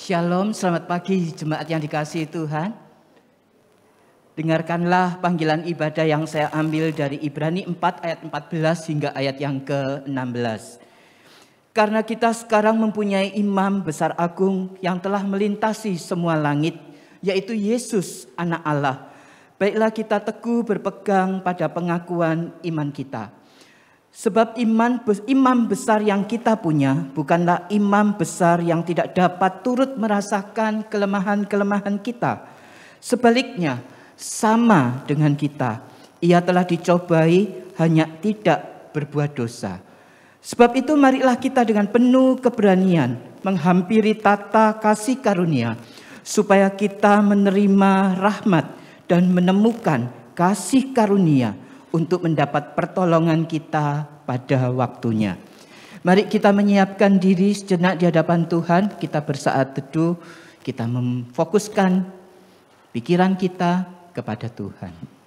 Shalom, selamat pagi jemaat yang dikasihi Tuhan. Dengarkanlah panggilan ibadah yang saya ambil dari Ibrani 4 ayat 14 hingga ayat yang ke-16. Karena kita sekarang mempunyai imam besar agung yang telah melintasi semua langit, yaitu Yesus anak Allah. Baiklah kita teguh berpegang pada pengakuan iman kita. Sebab imam besar yang kita punya bukanlah imam besar yang tidak dapat turut merasakan kelemahan-kelemahan kita. Sebaliknya, sama dengan kita. Ia telah dicobai, hanya tidak berbuat dosa. Sebab itu marilah kita dengan penuh keberanian menghampiri tata kasih karunia, supaya kita menerima rahmat dan menemukan kasih karunia untuk mendapat pertolongan kita pada waktunya. Mari kita menyiapkan diri sejenak di hadapan Tuhan. Kita bersaat teduh, kita memfokuskan pikiran kita kepada Tuhan.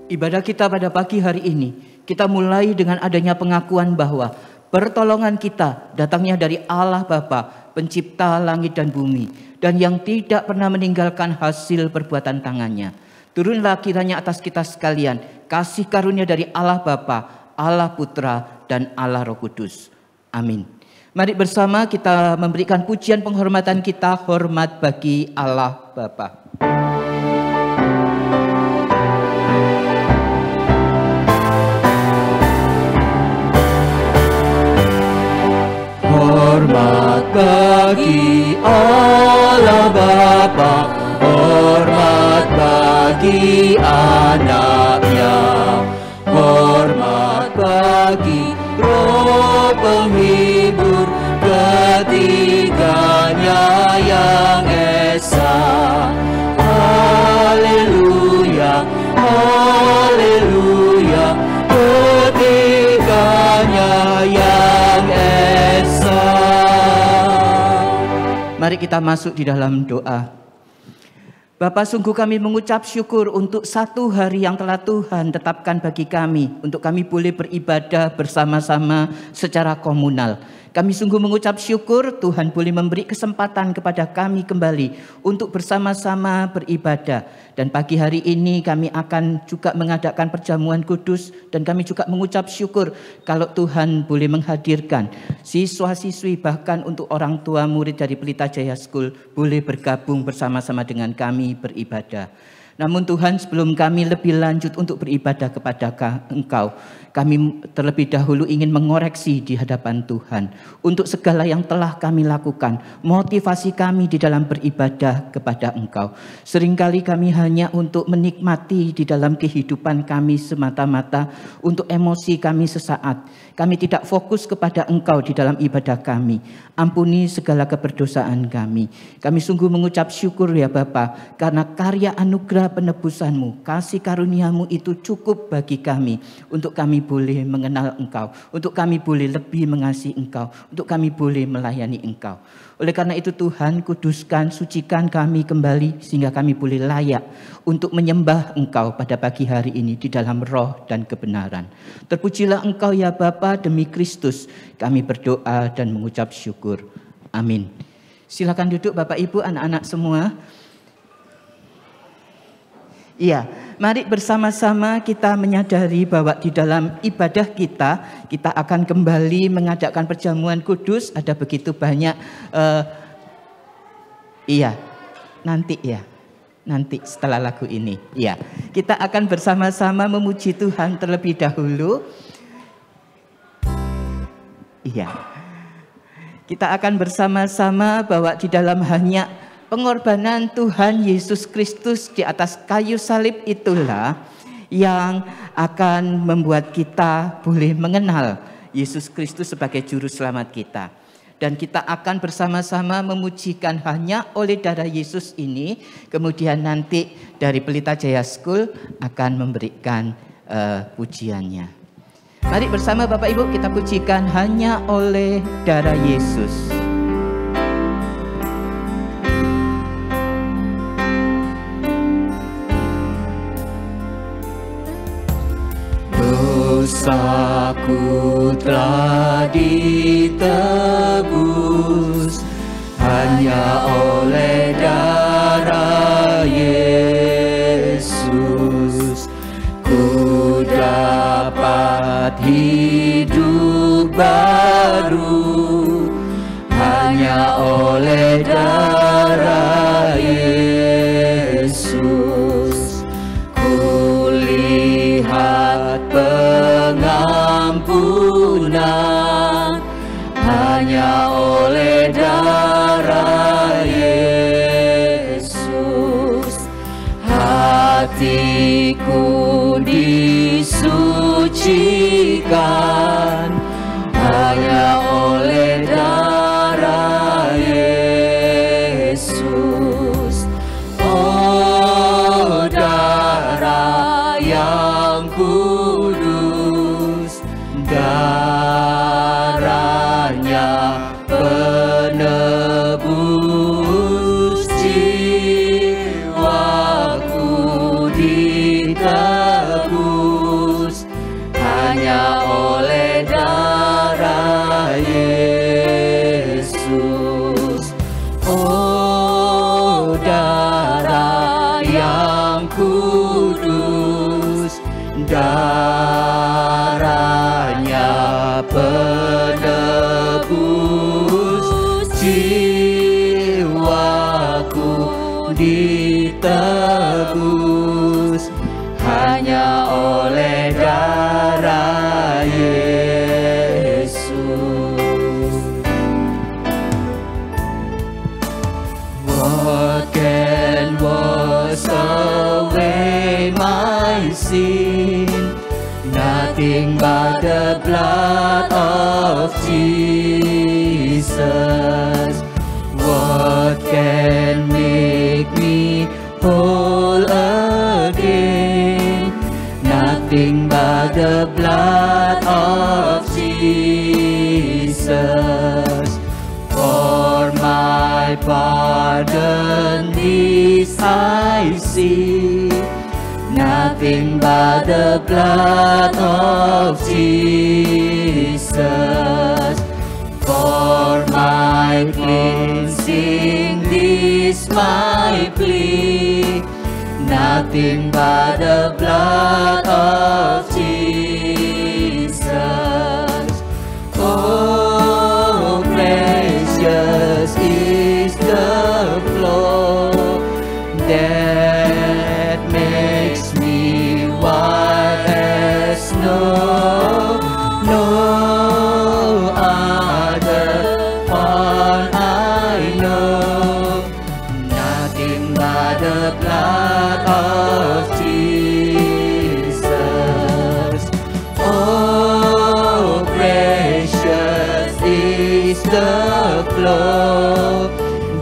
Ibadah kita pada pagi hari ini, kita mulai dengan adanya pengakuan bahwa pertolongan kita datangnya dari Allah Bapa, pencipta langit dan bumi, dan yang tidak pernah meninggalkan hasil perbuatan tangannya. Turunlah kiranya atas kita sekalian kasih karunia dari Allah Bapa, Allah Putra, dan Allah Roh Kudus. Amin. Mari bersama kita memberikan pujian penghormatan kita, hormat bagi Allah Bapa. Hormat bagi Allah Bapa, hormat bagi anaknya, hormat bagi Roh penghibur, ketiganya yang esa. Haleluya, haleluya, ketiganya yang esa. Mari kita masuk di dalam doa. Bapa, sungguh kami mengucap syukur untuk satu hari yang telah Tuhan tetapkan bagi kami, untuk kami boleh beribadah bersama-sama secara komunal. Kami sungguh mengucap syukur Tuhan boleh memberi kesempatan kepada kami kembali untuk bersama-sama beribadah. Dan pagi hari ini kami akan juga mengadakan perjamuan kudus, dan kami juga mengucap syukur kalau Tuhan boleh menghadirkan siswa-siswi, bahkan untuk orang tua murid dari Pelita Jaya School boleh bergabung bersama-sama dengan kami beribadah. Namun Tuhan, sebelum kami lebih lanjut untuk beribadah kepada Engkau, kami terlebih dahulu ingin mengoreksi di hadapan Tuhan untuk segala yang telah kami lakukan, motivasi kami di dalam beribadah kepada Engkau. Seringkali kami hanya untuk menikmati di dalam kehidupan kami semata-mata, untuk emosi kami sesaat. Kami tidak fokus kepada Engkau di dalam ibadah kami. Ampuni segala keberdosaan kami. Kami sungguh mengucap syukur ya Bapa, karena karya anugerah penebusan-Mu, kasih karunia-Mu itu cukup bagi kami, untuk kami boleh mengenal Engkau, untuk kami boleh lebih mengasihi Engkau, untuk kami boleh melayani Engkau. Oleh karena itu Tuhan, kuduskan, sucikan kami kembali sehingga kami boleh layak untuk menyembah Engkau pada pagi hari ini di dalam roh dan kebenaran. Terpujilah Engkau ya Bapa, demi Kristus kami berdoa dan mengucap syukur. Amin. Silakan duduk Bapak Ibu, anak-anak semua. Iya, mari bersama-sama kita menyadari bahwa di dalam ibadah kita akan kembali mengadakan perjamuan kudus. Ada begitu banyak, nanti ya. nanti setelah lagu ini. Ya, kita akan bersama-sama memuji Tuhan terlebih dahulu. Iya. Kita akan bersama-sama bahwa di dalam hanya pengorbanan Tuhan Yesus Kristus di atas kayu salib itulah yang akan membuat kita boleh mengenal Yesus Kristus sebagai juru selamat kita. Dan kita akan bersama-sama memujikan hanya oleh darah Yesus ini. Kemudian nanti dari Pelita Jaya School akan memberikan pujiannya. Mari bersama Bapak Ibu kita pujikan hanya oleh darah Yesus. Dosaku telah ditebus hanya oleh darah Yesus. Ku dapat hidup baru hanya oleh darah Yesus. Ku lihat pengampunan hanya oleh darah Yesus. Hatiku disucikan hanya oleh darah Yesus. Oh, darah yang kudus, darahnya penebus jiwaku ditebus hanya oleh darah Yesus. Oh, darah yang kudus, darahnya penebus jiwaku ditebus hanya oleh darah Yesus. What can wash away my sin? Nothing but the blood of Jesus. What can make me whole again? Nothing but the blood of Jesus. For my pardon this I see, nothing but the blood of Jesus. For my cleansing this my plea, nothing but the blood of Jesus. Oh, precious is the flow that makes me white as snow. No other one I know, nothing but the blood of Jesus. Oh, precious is the flow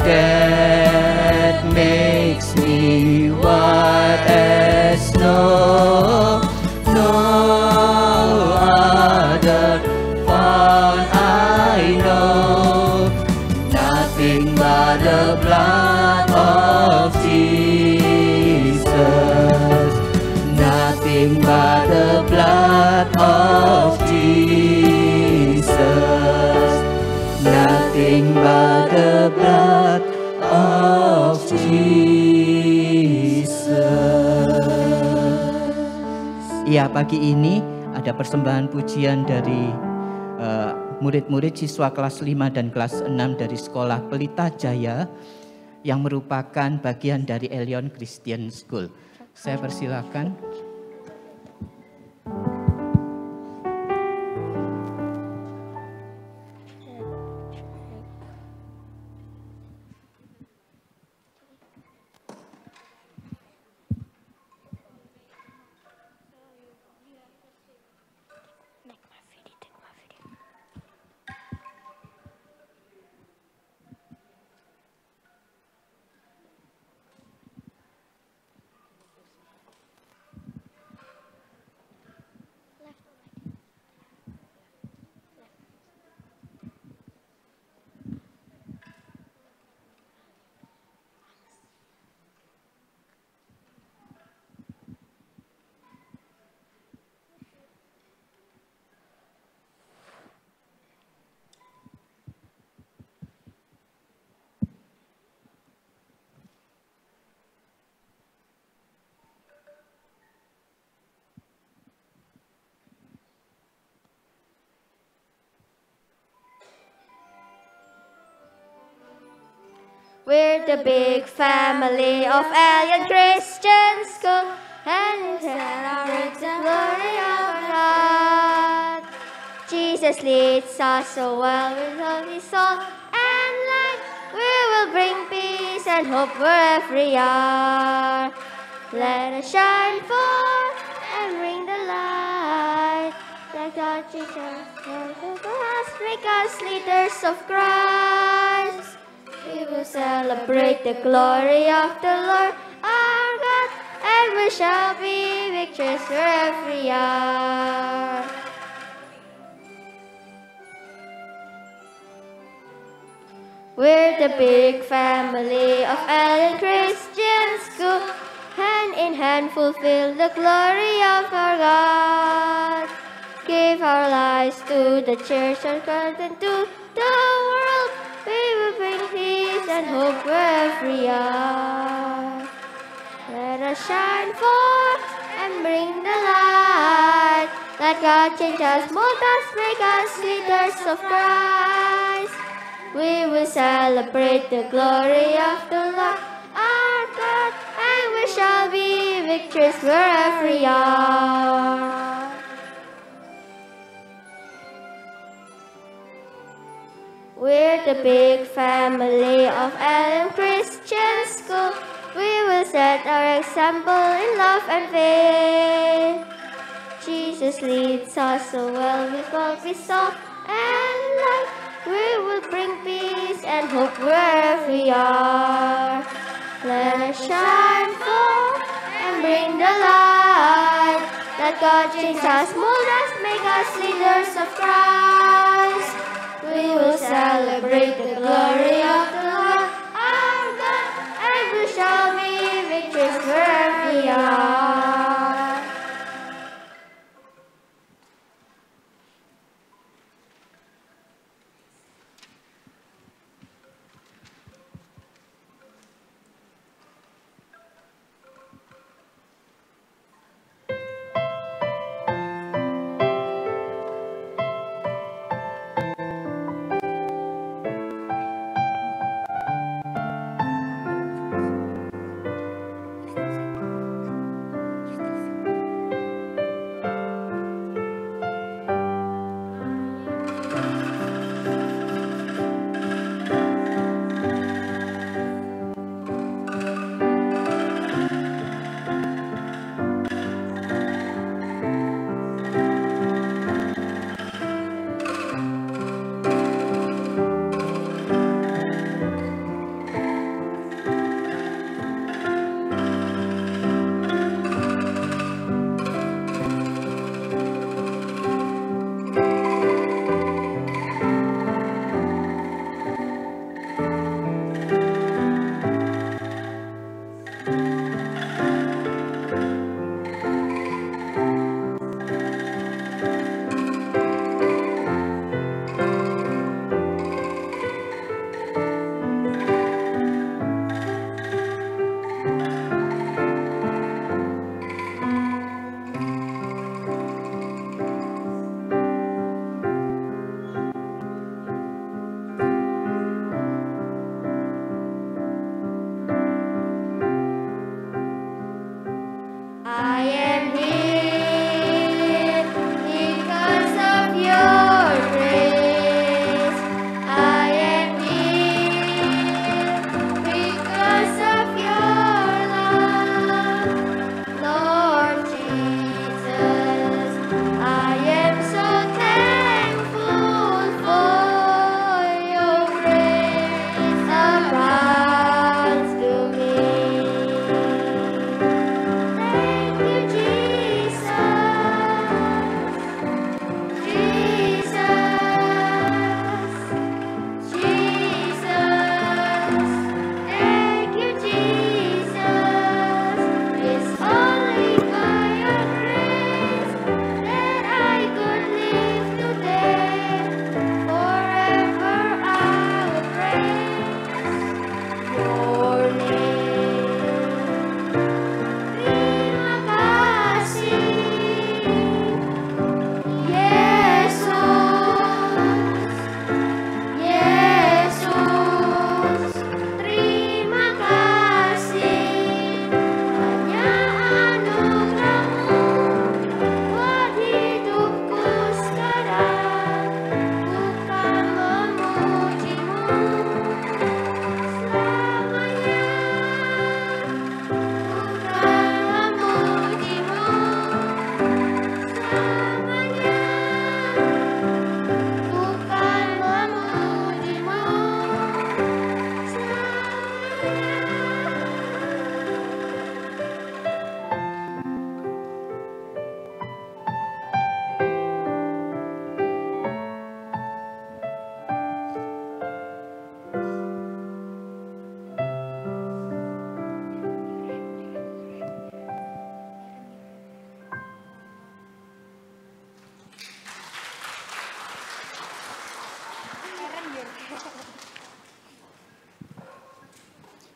that makes me white as snow. No other one I know, nothing but the blood of Jesus. Nothing but the blood of Jesus. Nothing but the blood of Jesus. Ya, pagi ini ada persembahan pujian dari murid-murid siswa kelas 5 dan kelas 6 dari sekolah Pelita Jaya. yang merupakan bagian dari Elion Christian School. Saya persilakan. We're the big family of Elion Christian School, and we celebrate the glory of our God. Jesus leads us so well with all His soul and light. We will bring peace and hope wherever we are. Let us shine forth and bring the light. Let God teach us, make us leaders of Christ. We will celebrate the glory of the Lord our God, and we shall be victorious wherever we are. We're the big family of Elion Christian School, hand in hand fulfill the glory of our God. Give our lives to the church and content to the world. We will bring peace and hope wherever we are. Let us shine forth and bring the light. Let God change us, mold us, make us leaders of Christ. We will celebrate the glory of the Lord our God, and we shall be victorious wherever we are. We're the big family of Elion Christian School. We will set our example in love and faith. Jesus leads us so well with what we saw and light. We will bring peace and hope wherever we are. Let us shine forth and bring the light. Let God change us, mold us, make us leaders of Christ. We will celebrate the glory of the Lord our God, and we shall be victorious wherever we are.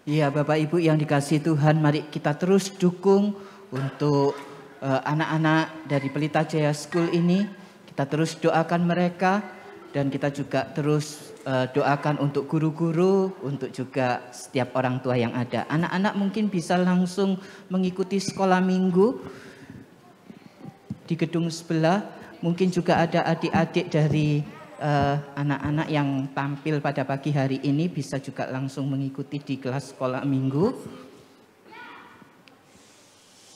Iya, Bapak Ibu yang dikasihi Tuhan, mari kita terus dukung untuk anak-anak dari Pelita Jaya School ini. Kita terus doakan mereka dan kita juga terus doakan untuk guru-guru, untuk juga setiap orang tua yang ada. Anak-anak mungkin bisa langsung mengikuti sekolah minggu di gedung sebelah. Mungkin juga ada adik-adik dari anak-anak yang tampil pada pagi hari ini bisa juga langsung mengikuti di kelas sekolah minggu.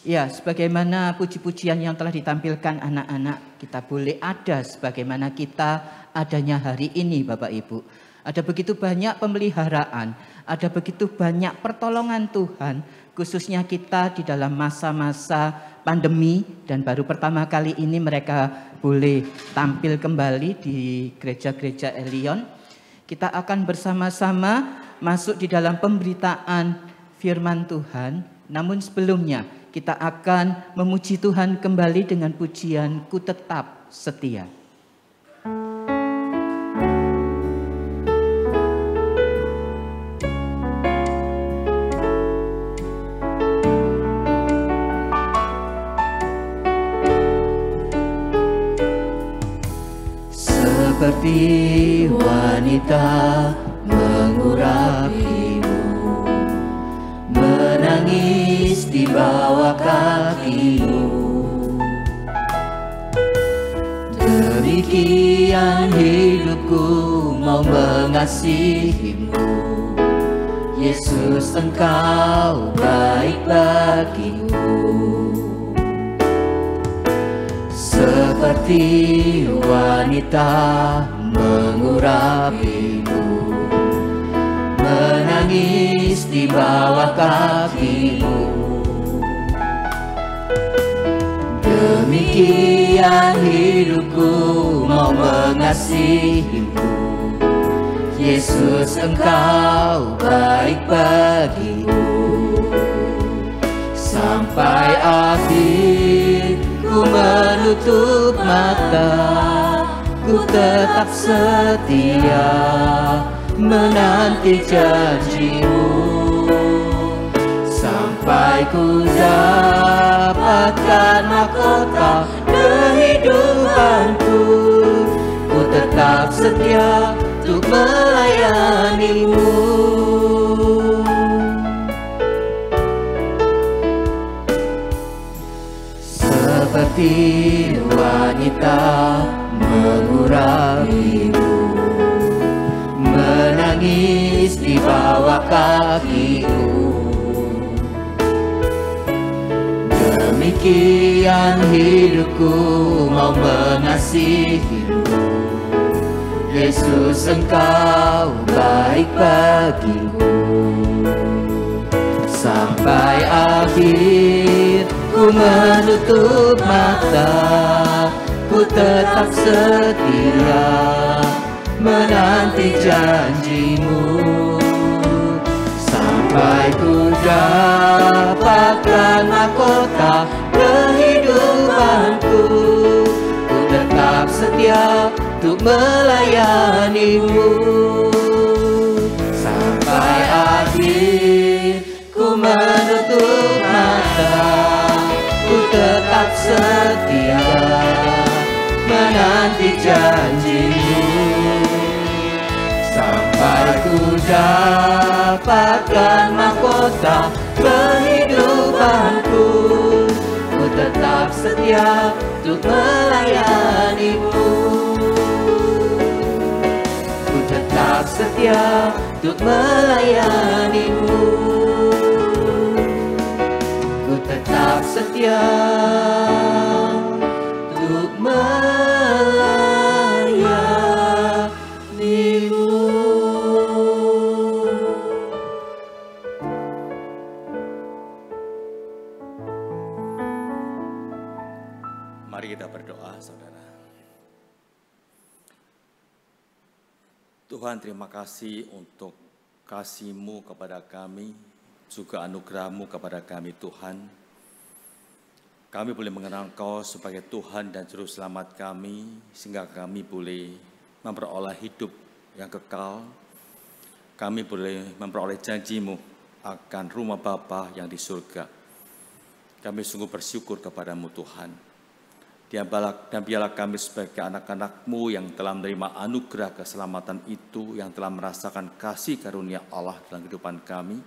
Ya, sebagaimana puji-pujian yang telah ditampilkan anak-anak, kita boleh ada sebagaimana kita adanya hari ini, Bapak Ibu. Ada begitu banyak pemeliharaan, ada begitu banyak pertolongan Tuhan, khususnya kita di dalam masa-masa pandemi, dan baru pertama kali ini mereka boleh tampil kembali di gereja-gereja Elion. Kita akan bersama-sama masuk di dalam pemberitaan firman Tuhan. Namun sebelumnya kita akan memuji Tuhan kembali dengan pujian Ku Tetap Setia. Seperti wanita mengurapimu, menangis di bawah kakimu, demikian hidupku mau mengasihimu. Yesus, Engkau baik bagiku. Seperti wanita mengurapimu, menangis di bawah kakimu, demikian hidupku mau mengasihimu. Yesus, Engkau baik bagiku. Sampai akhir ku menutup mata, ku tetap setia menanti janji-Mu. Sampai ku dapatkan mahkota kehidupanku, ku tetap setia untuk melayani-Mu. Seperti wanita mengurapimu, menangis di bawah kakimu, demikian hidupku mau mengasihimu. Yesus, Engkau baik bagiku. Sampai akhir ku menutup mata, ku tetap setia menanti janji-Mu. Sampai ku dapatkan mahkota kehidupanku, ku tetap setia untuk melayani-Mu. Sampai akhir ku menutup mata, ku tetap setia menanti janji-Mu. Sampai ku dapatkan mahkota kehidupanku, ku tetap setia untuk melayani-Mu. Ku tetap setia untuk melayani-Mu. Ku tetap setia untuk melayani-Mu. Mari kita berdoa, saudara. Tuhan, terima kasih untuk kasih-Mu kepada kami, juga anugerah-Mu kepada kami, Tuhan. Kami boleh mengenal Engkau sebagai Tuhan dan Juru Selamat kami, sehingga kami boleh memperoleh hidup yang kekal, kami boleh memperoleh janji-Mu akan rumah Bapa yang di surga. Kami sungguh bersyukur kepada-Mu Tuhan. Dan biarlah kami sebagai anak-anak-Mu yang telah menerima anugerah keselamatan itu, yang telah merasakan kasih karunia Allah dalam kehidupan kami,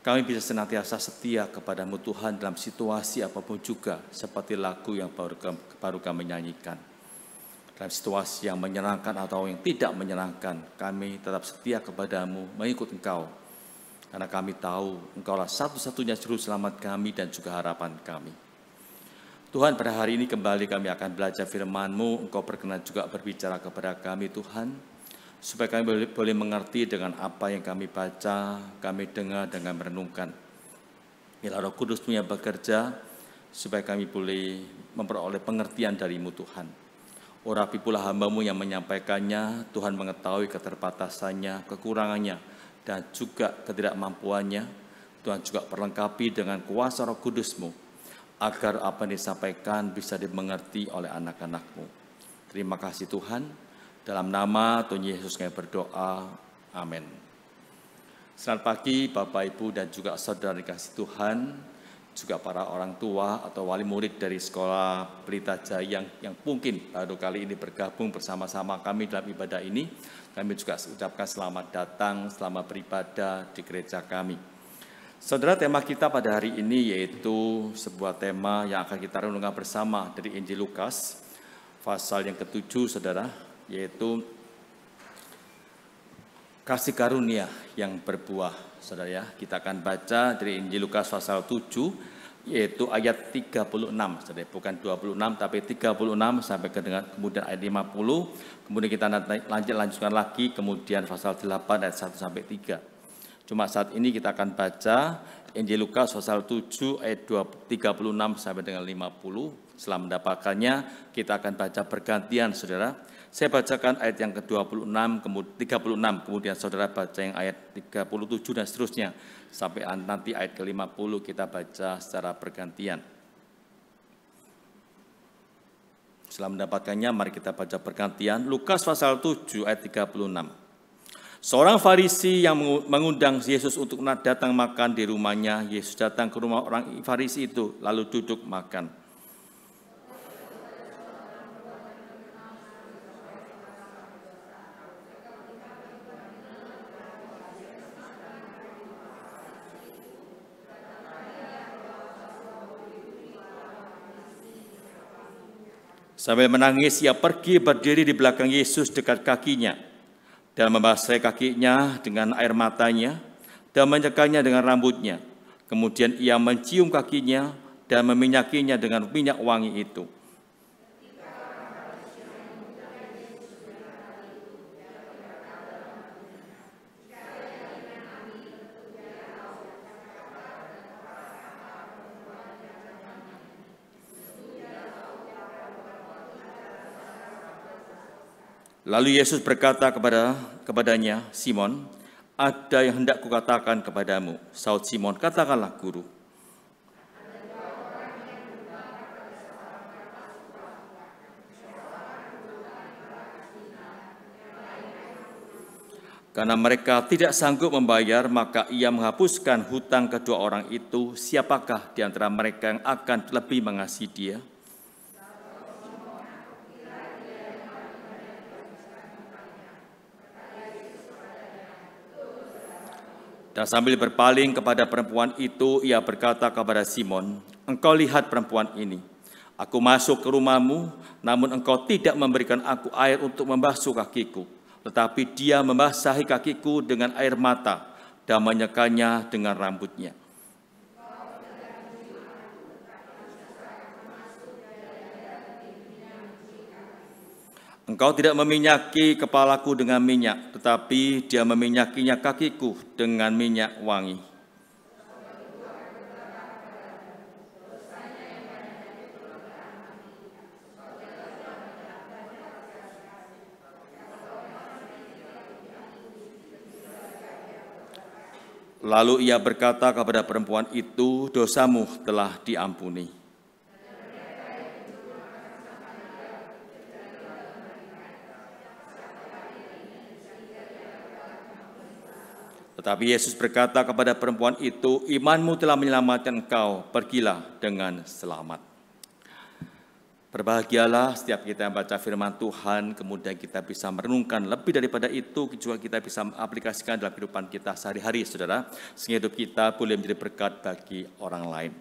kami bisa senantiasa setia kepada-Mu Tuhan dalam situasi apapun juga, seperti lagu yang baru kami nyanyikan. Dalam situasi yang menyenangkan atau yang tidak menyenangkan, kami tetap setia kepada-Mu, mengikut Engkau. Karena kami tahu Engkaulah satu-satunya juru selamat kami dan juga harapan kami. Tuhan, pada hari ini kembali kami akan belajar firman-Mu. Engkau berkenan juga berbicara kepada kami, Tuhan, supaya kami boleh mengerti dengan apa yang kami baca, kami dengar, dan kami merenungkan. Biarlah Roh Kudus-Mu yang bekerja, supaya kami boleh memperoleh pengertian dari-Mu, Tuhan. Urapi pula hamba-Mu yang menyampaikannya. Tuhan mengetahui keterbatasannya, kekurangannya, dan juga ketidakmampuannya. Tuhan juga perlengkapi dengan kuasa Roh Kudus-Mu, agar apa yang disampaikan bisa dimengerti oleh anak-anak-Mu. Terima kasih Tuhan. Dalam nama Tuhan Yesus kami berdoa. Amin. Selamat pagi Bapak, Ibu, dan juga saudara dikasih Tuhan, juga para orang tua atau wali murid dari Sekolah Pelita Jaya yang mungkin baru kali ini bergabung bersama-sama kami dalam ibadah ini. Kami juga ucapkan selamat datang, selamat beribadah di gereja kami. Saudara, tema kita pada hari ini yaitu sebuah tema yang akan kita renungkan bersama dari Injil Lukas, pasal yang ke-7, saudara, yaitu kasih karunia yang berbuah. Saudara ya, kita akan baca dari Injil Lukas pasal 7, yaitu ayat 36, saudara, bukan 26 tapi 36 sampai kemudian ayat 50. Kemudian kita lanjutkan lagi kemudian pasal 8 ayat 1 sampai 3. Cuma saat ini kita akan baca Injil Lukas pasal 7 ayat 36 sampai dengan 50. Setelah mendapatkannya, kita akan baca bergantian, saudara. Saya bacakan ayat yang ke-26, kemudian 36, kemudian saudara baca yang ayat 37 dan seterusnya. Sampai nanti ayat ke-50 kita baca secara bergantian. Setelah mendapatkannya, mari kita baca bergantian. Lukas pasal 7 ayat 36. Seorang Farisi yang mengundang Yesus untuk datang makan di rumahnya. Yesus datang ke rumah orang Farisi itu, lalu duduk makan. Sambil menangis, ia pergi berdiri di belakang Yesus dekat kakinya dan membasahi kakinya dengan air matanya dan menyekanya dengan rambutnya. Kemudian ia mencium kakinya dan meminyakinya dengan minyak wangi itu. Lalu Yesus berkata kepadanya, Simon, ada yang hendak kukatakan kepadamu. Saud Simon, katakanlah guru. Karena mereka tidak sanggup membayar, maka ia menghapuskan hutang kedua orang itu. Siapakah di antara mereka yang akan lebih mengasihi dia? Dan sambil berpaling kepada perempuan itu, ia berkata kepada Simon, engkau lihat perempuan ini. Aku masuk ke rumahmu, namun engkau tidak memberikan aku air untuk membasuh kakiku. Tetapi dia membasahi kakiku dengan air mata dan menyekanya dengan rambutnya. Engkau tidak meminyaki kepalaku dengan minyak, tetapi dia meminyakinya kakiku dengan minyak wangi. Lalu ia berkata kepada perempuan itu, dosamu telah diampuni. Tetapi Yesus berkata kepada perempuan itu, imanmu telah menyelamatkan engkau, pergilah dengan selamat. Berbahagialah setiap kita yang baca firman Tuhan, kemudian kita bisa merenungkan lebih daripada itu, juga kita bisa aplikasikan dalam kehidupan kita sehari-hari, saudara, sehingga hidup kita boleh menjadi berkat bagi orang lain.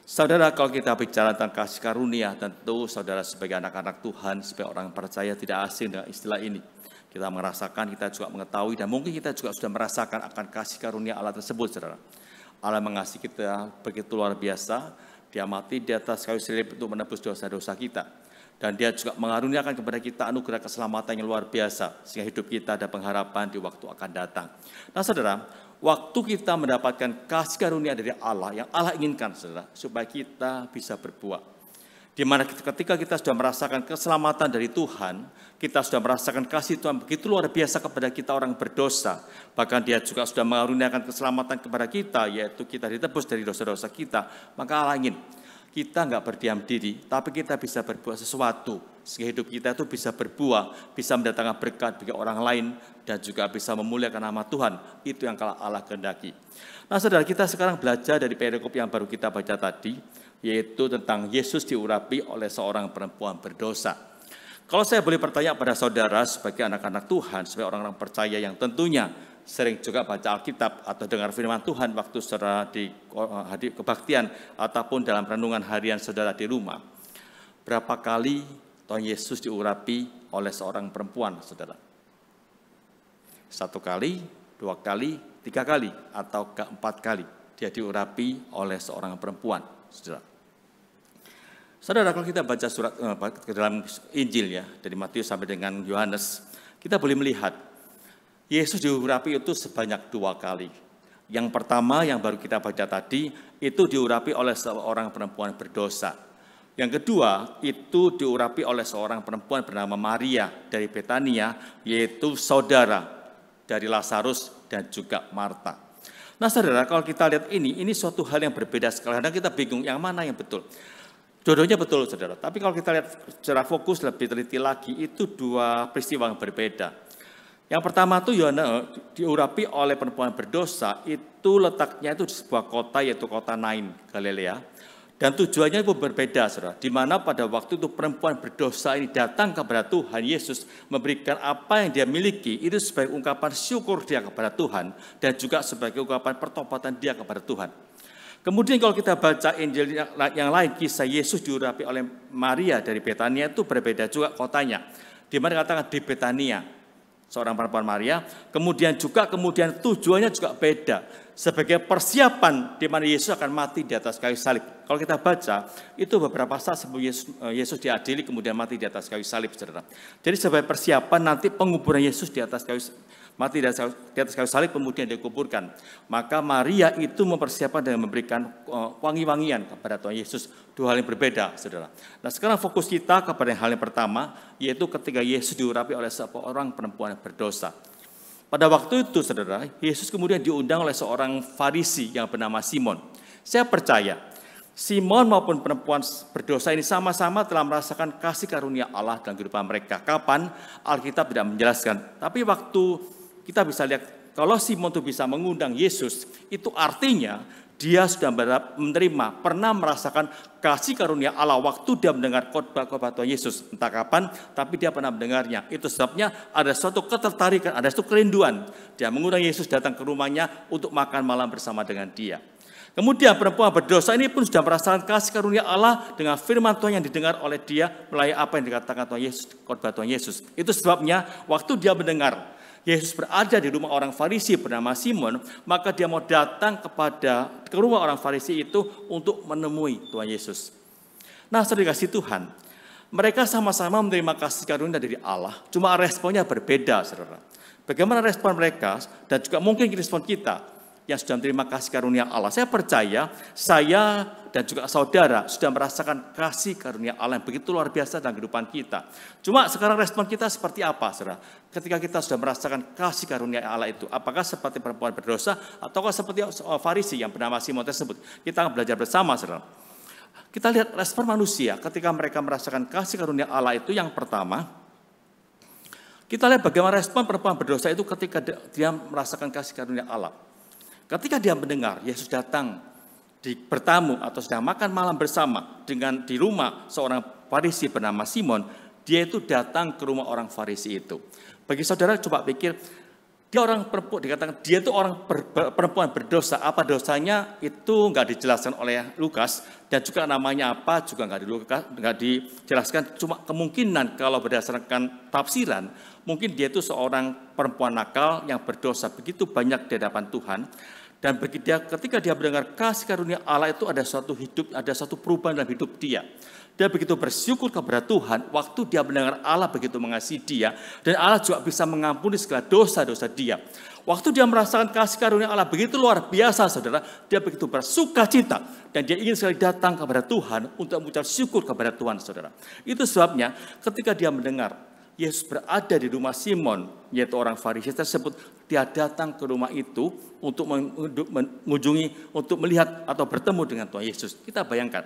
Saudara, kalau kita bicara tentang kasih karunia, tentu saudara sebagai anak-anak Tuhan, sebagai orang percaya tidak asing dengan istilah ini. Kita merasakan, kita juga mengetahui, dan mungkin kita juga sudah merasakan akan kasih karunia Allah tersebut, saudara. Allah mengasihi kita begitu luar biasa, Dia mati di atas kayu salib untuk menebus dosa-dosa kita. Dan Dia juga mengaruniakan kepada kita anugerah keselamatan yang luar biasa, sehingga hidup kita ada pengharapan di waktu akan datang. Nah saudara, waktu kita mendapatkan kasih karunia dari Allah, yang Allah inginkan saudara, supaya kita bisa berbuah. Di mana ketika kita sudah merasakan keselamatan dari Tuhan, kita sudah merasakan kasih Tuhan begitu luar biasa kepada kita orang berdosa. Bahkan Dia juga sudah mengaruniakan keselamatan kepada kita, yaitu kita ditebus dari dosa-dosa kita. Maka Allah ingin kita nggak berdiam diri, tapi kita bisa berbuat sesuatu. Sehingga hidup kita itu bisa berbuah, bisa mendatangkan berkat bagi orang lain, dan juga bisa memuliakan nama Tuhan. Itu yang Allah kehendaki. Nah saudara, kita sekarang belajar dari perikop yang baru kita baca tadi, yaitu tentang Yesus diurapi oleh seorang perempuan berdosa. Kalau saya boleh bertanya pada saudara sebagai anak-anak Tuhan, sebagai orang-orang percaya yang tentunya sering juga baca Alkitab atau dengar firman Tuhan waktu saudara di kebaktian ataupun dalam renungan harian saudara di rumah. Berapa kali Tuhan Yesus diurapi oleh seorang perempuan, saudara? 1 kali, 2 kali, 3 kali, atau 4 kali dia diurapi oleh seorang perempuan, saudara. Saudara, kalau kita baca surat ke dalam Injil ya, dari Matius sampai dengan Yohanes, kita boleh melihat Yesus diurapi itu sebanyak 2 kali. Yang pertama yang baru kita baca tadi, itu diurapi oleh seorang perempuan berdosa. Yang kedua, itu diurapi oleh seorang perempuan bernama Maria dari Betania, yaitu saudara dari Lazarus dan juga Marta. Nah saudara, kalau kita lihat ini suatu hal yang berbeda sekali. Kadang kita bingung yang mana yang betul. Dua-duanya betul, saudara. Tapi kalau kita lihat secara fokus lebih teliti lagi, itu 2 peristiwa yang berbeda. Yang pertama itu Yohana diurapi oleh perempuan berdosa, itu letaknya itu di sebuah kota, yaitu kota Nain, Galilea. Dan tujuannya itu berbeda, saudara. Di mana pada waktu itu perempuan berdosa ini datang kepada Tuhan Yesus, memberikan apa yang dia miliki, itu sebagai ungkapan syukur dia kepada Tuhan, dan juga sebagai ungkapan pertobatan dia kepada Tuhan. Kemudian kalau kita baca Injil yang lain, kisah Yesus diurapi oleh Maria dari Betania itu berbeda juga kotanya. Di mana dikatakan di Betania, seorang perempuan Maria. Kemudian tujuannya juga beda. Sebagai persiapan di mana Yesus akan mati di atas kayu salib. Kalau kita baca, itu beberapa saat sebelum Yesus diadili kemudian mati di atas kayu salib, saudara. Jadi sebagai persiapan nanti penguburan Yesus di atas kayu mati di atas kayu salib kemudian dikuburkan. Maka Maria itu mempersiapkan dengan memberikan wangi-wangian kepada Tuhan Yesus. 2 hal yang berbeda, saudara. Nah sekarang fokus kita kepada hal yang pertama, yaitu ketika Yesus diurapi oleh seorang perempuan berdosa. Pada waktu itu, saudara, Yesus kemudian diundang oleh seorang Farisi yang bernama Simon. Saya percaya, Simon maupun perempuan berdosa ini sama-sama telah merasakan kasih karunia Allah dalam kehidupan mereka. Kapan? Alkitab tidak menjelaskan. Tapi waktu kita bisa lihat, kalau Simon itu bisa mengundang Yesus, itu artinya dia sudah menerima, pernah merasakan kasih karunia Allah waktu dia mendengar khotbah Tuhan Yesus. Entah kapan, tapi dia pernah mendengarnya. Itu sebabnya ada suatu ketertarikan, ada suatu kerinduan. Dia mengundang Yesus datang ke rumahnya untuk makan malam bersama dengan dia. Kemudian perempuan berdosa ini pun sudah merasakan kasih karunia Allah dengan firman Tuhan yang didengar oleh dia melalui apa yang dikatakan Tuhan Yesus, khotbah Tuhan Yesus. Itu sebabnya waktu dia mendengar Yesus berada di rumah orang Farisi bernama Simon, maka dia mau datang ke rumah orang Farisi itu untuk menemui Tuhan Yesus. Nah, saudara kasih Tuhan, mereka sama-sama menerima kasih karunia dari Allah, cuma responnya berbeda, saudara. Bagaimana respon mereka dan juga mungkin respon kita yang sudah menerima kasih karunia Allah. Saya percaya, saya dan juga saudara sudah merasakan kasih karunia Allah yang begitu luar biasa dalam kehidupan kita. Cuma sekarang respon kita seperti apa, saudara? Ketika kita sudah merasakan kasih karunia Allah itu, apakah seperti perempuan berdosa ataukah seperti Farisi yang bernama Simon tersebut? Kita akan belajar bersama, saudara. Kita lihat respon manusia ketika mereka merasakan kasih karunia Allah itu. Yang pertama, Kita lihat bagaimana respon perempuan berdosa itu ketika dia merasakan kasih karunia Allah. Ketika dia mendengar Yesus datang bertamu atau sedang makan malam bersama di rumah seorang Farisi bernama Simon, dia itu datang ke rumah orang Farisi itu. Bagi saudara coba pikir, dia orang perempuan, dikatakan dia itu orang perempuan berdosa. Apa dosanya itu nggak dijelaskan oleh Lukas, dan juga namanya apa juga nggak dijelaskan. Cuma kemungkinan kalau berdasarkan tafsiran, mungkin dia itu seorang perempuan nakal yang berdosa begitu banyak di hadapan Tuhan. Dan ketika dia mendengar kasih karunia Allah itu ada suatu perubahan dalam hidup dia. Dia begitu bersyukur kepada Tuhan waktu dia mendengar Allah begitu mengasihi dia, dan Allah juga bisa mengampuni segala dosa-dosa dia. Waktu dia merasakan kasih karunia Allah begitu luar biasa, saudara, dia begitu bersuka cita dan dia ingin sekali datang kepada Tuhan untuk mengucap syukur kepada Tuhan, saudara. Itu sebabnya ketika dia mendengar Yesus berada di rumah Simon, yaitu orang Farisi tersebut, dia datang ke rumah itu untuk mengunjungi, untuk melihat atau bertemu dengan Tuhan Yesus. Kita bayangkan,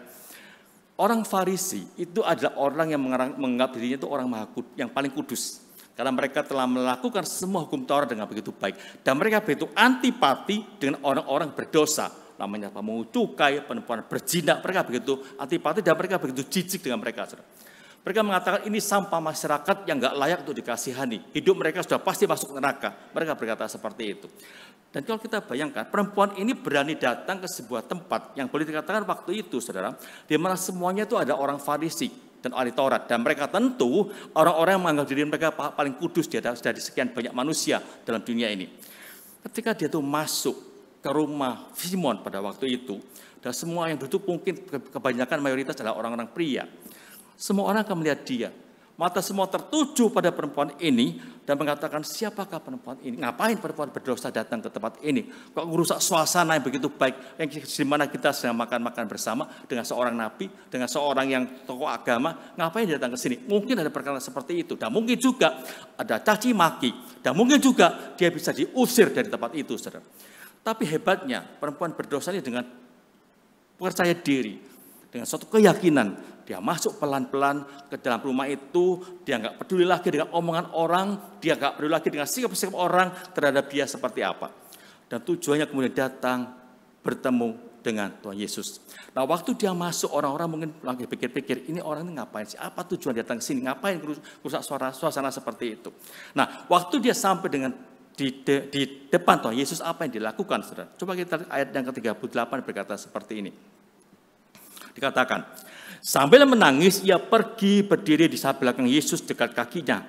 orang Farisi itu adalah orang yang menganggap dirinya itu orang yang paling kudus. Karena mereka telah melakukan semua hukum Taurat dengan begitu baik. Dan mereka begitu antipati dengan orang-orang berdosa. Namanya pemungut cukai, perempuan berzina. Mereka begitu antipati dan mereka begitu jijik dengan mereka. Mereka mengatakan ini sampah masyarakat yang gak layak untuk dikasihani. Hidup mereka sudah pasti masuk neraka. Mereka berkata seperti itu. Dan kalau kita bayangkan, perempuan ini berani datang ke sebuah tempat yang boleh dikatakan waktu itu, saudara, di mana semuanya itu ada orang Farisi dan ahli Taurat. Dan mereka tentu orang-orang yang menganggap diri mereka paling kudus dari sekian banyak manusia dalam dunia ini. Ketika dia itu masuk ke rumah Simon pada waktu itu, dan semua yang duduk mungkin kebanyakan mayoritas adalah orang-orang pria. Semua orang akan melihat dia. Mata semua tertuju pada perempuan ini dan mengatakan, siapakah perempuan ini? Ngapain perempuan berdosa datang ke tempat ini? Kok merusak suasana yang begitu baik, yang di mana kita sedang makan-makan bersama dengan seorang nabi, dengan seorang yang tokoh agama, ngapain dia datang ke sini? Mungkin ada perkara seperti itu. Dan mungkin juga ada caci maki. Dan mungkin juga dia bisa diusir dari tempat itu, saudara. Tapi hebatnya perempuan berdosa ini dengan percaya diri, dengan suatu keyakinan, dia masuk pelan-pelan ke dalam rumah itu. Dia nggak peduli lagi dengan omongan orang. Dia nggak peduli lagi dengan sikap-sikap orang terhadap dia seperti apa. Dan tujuannya kemudian datang bertemu dengan Tuhan Yesus. Nah, waktu dia masuk, orang-orang mungkin lagi pikir-pikir, ini orang ini ngapain sih? Apa tujuan datang ke sini? Ngapain rusak suasana seperti itu? Nah, waktu dia sampai di depan Tuhan Yesus, apa yang dilakukan, saudara? Coba kita lihat ayat yang ke-38 berkata seperti ini. Dikatakan, sambil menangis, ia pergi berdiri di sebelah belakang Yesus dekat kakinya.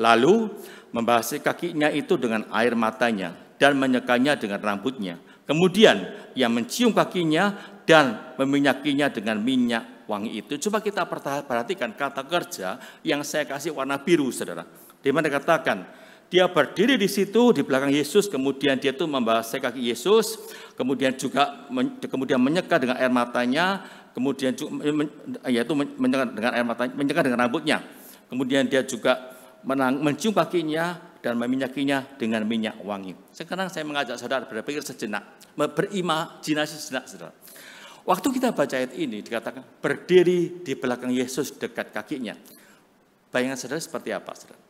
Lalu membasuh kakinya itu dengan air matanya dan menyekanya dengan rambutnya. Kemudian ia mencium kakinya dan meminyakinya dengan minyak wangi itu. Coba kita perhatikan kata kerja yang saya kasih warna biru, saudara. Di mana dikatakan, dia berdiri di situ di belakang Yesus, kemudian dia itu membasuh kaki Yesus, kemudian juga menyeka dengan air matanya, kemudian yaitu menyeka dengan rambutnya. Kemudian dia juga mencium kakinya dan meminyakinya dengan minyak wangi. Sekarang saya mengajak saudara berpikir sejenak, berimajinasi sejenak, saudara. Waktu kita baca ayat ini dikatakan berdiri di belakang Yesus dekat kakinya. Bayangan saudara seperti apa, saudara?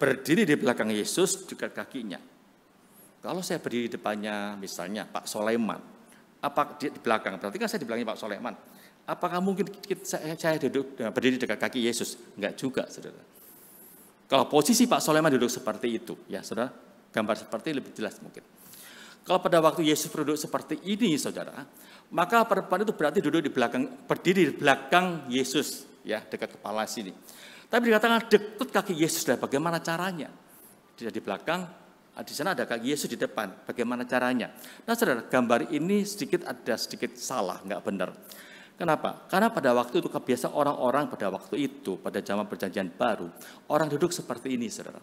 Berdiri di belakang Yesus dekat kakinya. Kalau saya berdiri di depannya misalnya Pak Soleman, apa di belakang? Berarti kan saya di belakangnya Pak Soleman. Apakah mungkin saya berdiri dekat kaki Yesus? Enggak juga, saudara. Kalau posisi Pak Soleman duduk seperti itu, ya saudara, gambar seperti lebih jelas mungkin. Kalau pada waktu Yesus duduk seperti ini, saudara, maka perempuan itu berarti berdiri di belakang Yesus, ya dekat kepala sini. Tapi dikatakan dekat kaki Yesus, dan bagaimana caranya? Dia di belakang, di sana ada kaki Yesus di depan. Bagaimana caranya? Nah, saudara, gambar ini ada sedikit salah, nggak benar. Kenapa? Karena pada waktu itu kebiasaan orang-orang pada waktu itu, pada zaman perjanjian baru, orang duduk seperti ini, saudara.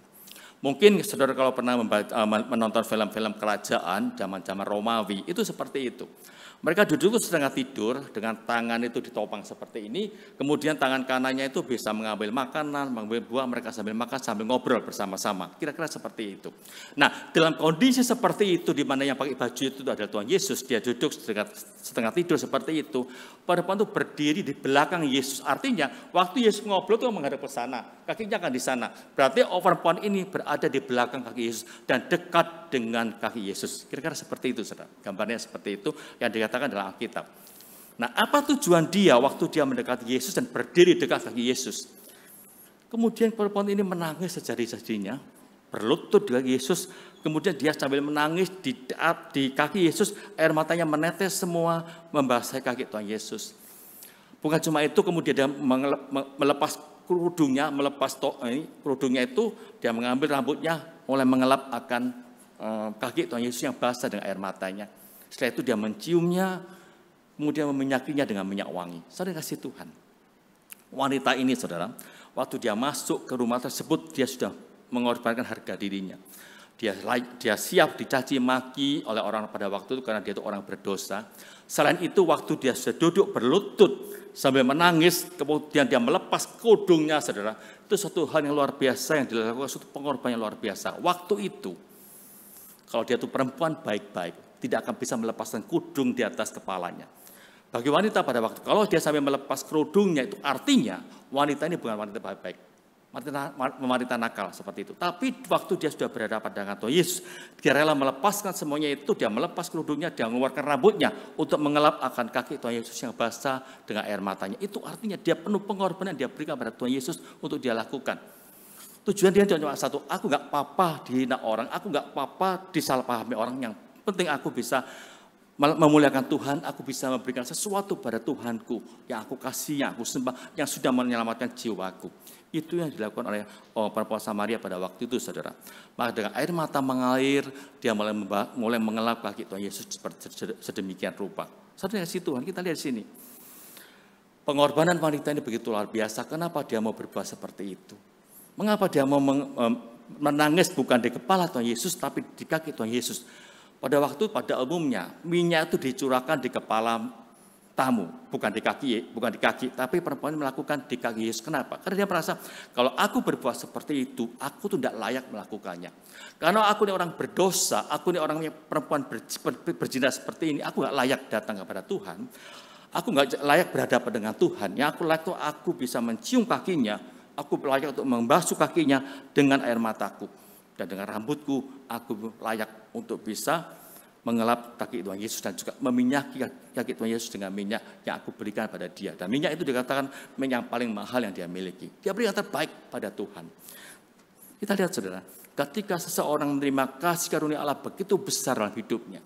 Mungkin saudara kalau pernah menonton film-film kerajaan zaman-zaman Romawi, itu seperti itu. Mereka duduk setengah tidur dengan tangan itu ditopang seperti ini, kemudian tangan kanannya itu bisa mengambil makanan, mengambil buah, mereka sambil makan, sambil ngobrol bersama-sama. Kira-kira seperti itu. Nah, dalam kondisi seperti itu, di mana yang pakai baju itu adalah Tuhan Yesus, dia duduk setengah tidur seperti itu, perempuan itu berdiri di belakang Yesus. Artinya, waktu Yesus ngobrol itu menghadap ke sana, kakinya akan di sana. Berarti perempuan ini berada di belakang kaki Yesus dan dekat dengan kaki Yesus. Kira-kira seperti itu, saudara. Gambarnya seperti itu yang dikatakan dalam Alkitab. Nah, apa tujuan dia waktu dia mendekati Yesus dan berdiri dekat kaki Yesus? Kemudian perempuan ini menangis sejadi-jadinya, berlutut di kaki Yesus. Kemudian dia sambil menangis di kaki Yesus, air matanya menetes semua, membasahi kaki Tuhan Yesus. Bukan cuma itu, kemudian dia melepas kerudungnya, kerudungnya itu, dia mengambil rambutnya, mulai mengelap akan kaki Tuhan Yesus yang basah dengan air matanya. Setelah itu dia menciumnya, kemudian meminyakinya dengan minyak wangi. Saudara kasih Tuhan. Wanita ini, saudara, waktu dia masuk ke rumah tersebut, dia sudah mengorbankan harga dirinya. Dia siap dicaci maki oleh orang pada waktu itu karena dia itu orang berdosa. Selain itu, waktu dia sudah duduk berlutut sambil menangis, kemudian dia melepas kerudungnya, saudara, itu suatu hal yang luar biasa yang dilakukan, suatu pengorbanan yang luar biasa. Waktu itu, kalau dia itu perempuan baik-baik, tidak akan bisa melepaskan kerudung di atas kepalanya. Bagi wanita pada waktu, kalau dia sampai melepas kerudungnya, itu artinya wanita ini bukan wanita baik-baik. Wanita nakal seperti itu. Tapi waktu dia sudah berhadapan dengan Tuhan Yesus, dia rela melepaskan semuanya itu, dia melepas kerudungnya, dia mengeluarkan rambutnya untuk mengelap akan kaki Tuhan Yesus yang basah dengan air matanya. Itu artinya dia penuh pengorbanan, dia berikan pada Tuhan Yesus untuk dia lakukan. Tujuan dia cuma satu, aku gak apa-apa dihina orang, aku gak apa-apa disalahpahami orang, yang penting aku bisa memuliakan Tuhan, aku bisa memberikan sesuatu pada Tuhanku yang aku kasih, yang aku sembah, yang sudah menyelamatkan jiwaku. Itu yang dilakukan oleh perempuan Samaria pada waktu itu, saudara. Maka dengan air mata mengalir, dia mulai mengelap kaki Tuhan Yesus sedemikian rupa. Saudara kasih Tuhan, kita lihat di sini. Pengorbanan wanita ini begitu luar biasa. Kenapa dia mau berbuat seperti itu? Mengapa dia mau menangis bukan di kepala Tuhan Yesus, tapi di kaki Tuhan Yesus? Pada pada umumnya, minyak itu dicurahkan di kepala tamu, bukan di kaki, tapi perempuan ini melakukan di kaki Yesus. Kenapa? Karena dia merasa, kalau aku berbuat seperti itu, aku tuh tidak layak melakukannya. Karena aku ini orang berdosa, aku ini orang perempuan berzina seperti ini, aku tidak layak datang kepada Tuhan. Aku tidak layak berhadapan dengan Tuhan. Yang aku layak itu aku bisa mencium kakinya, aku layak untuk membasuh kakinya dengan air mataku. Dan dengan rambutku, aku layak untuk bisa mengelap kaki Tuhan Yesus dan juga meminyaki kaki Tuhan Yesus dengan minyak yang aku berikan pada dia. Dan minyak itu dikatakan minyak yang paling mahal yang dia miliki. Dia berikan terbaik pada Tuhan. Kita lihat, saudara, ketika seseorang menerima kasih karunia Allah begitu besar dalam hidupnya,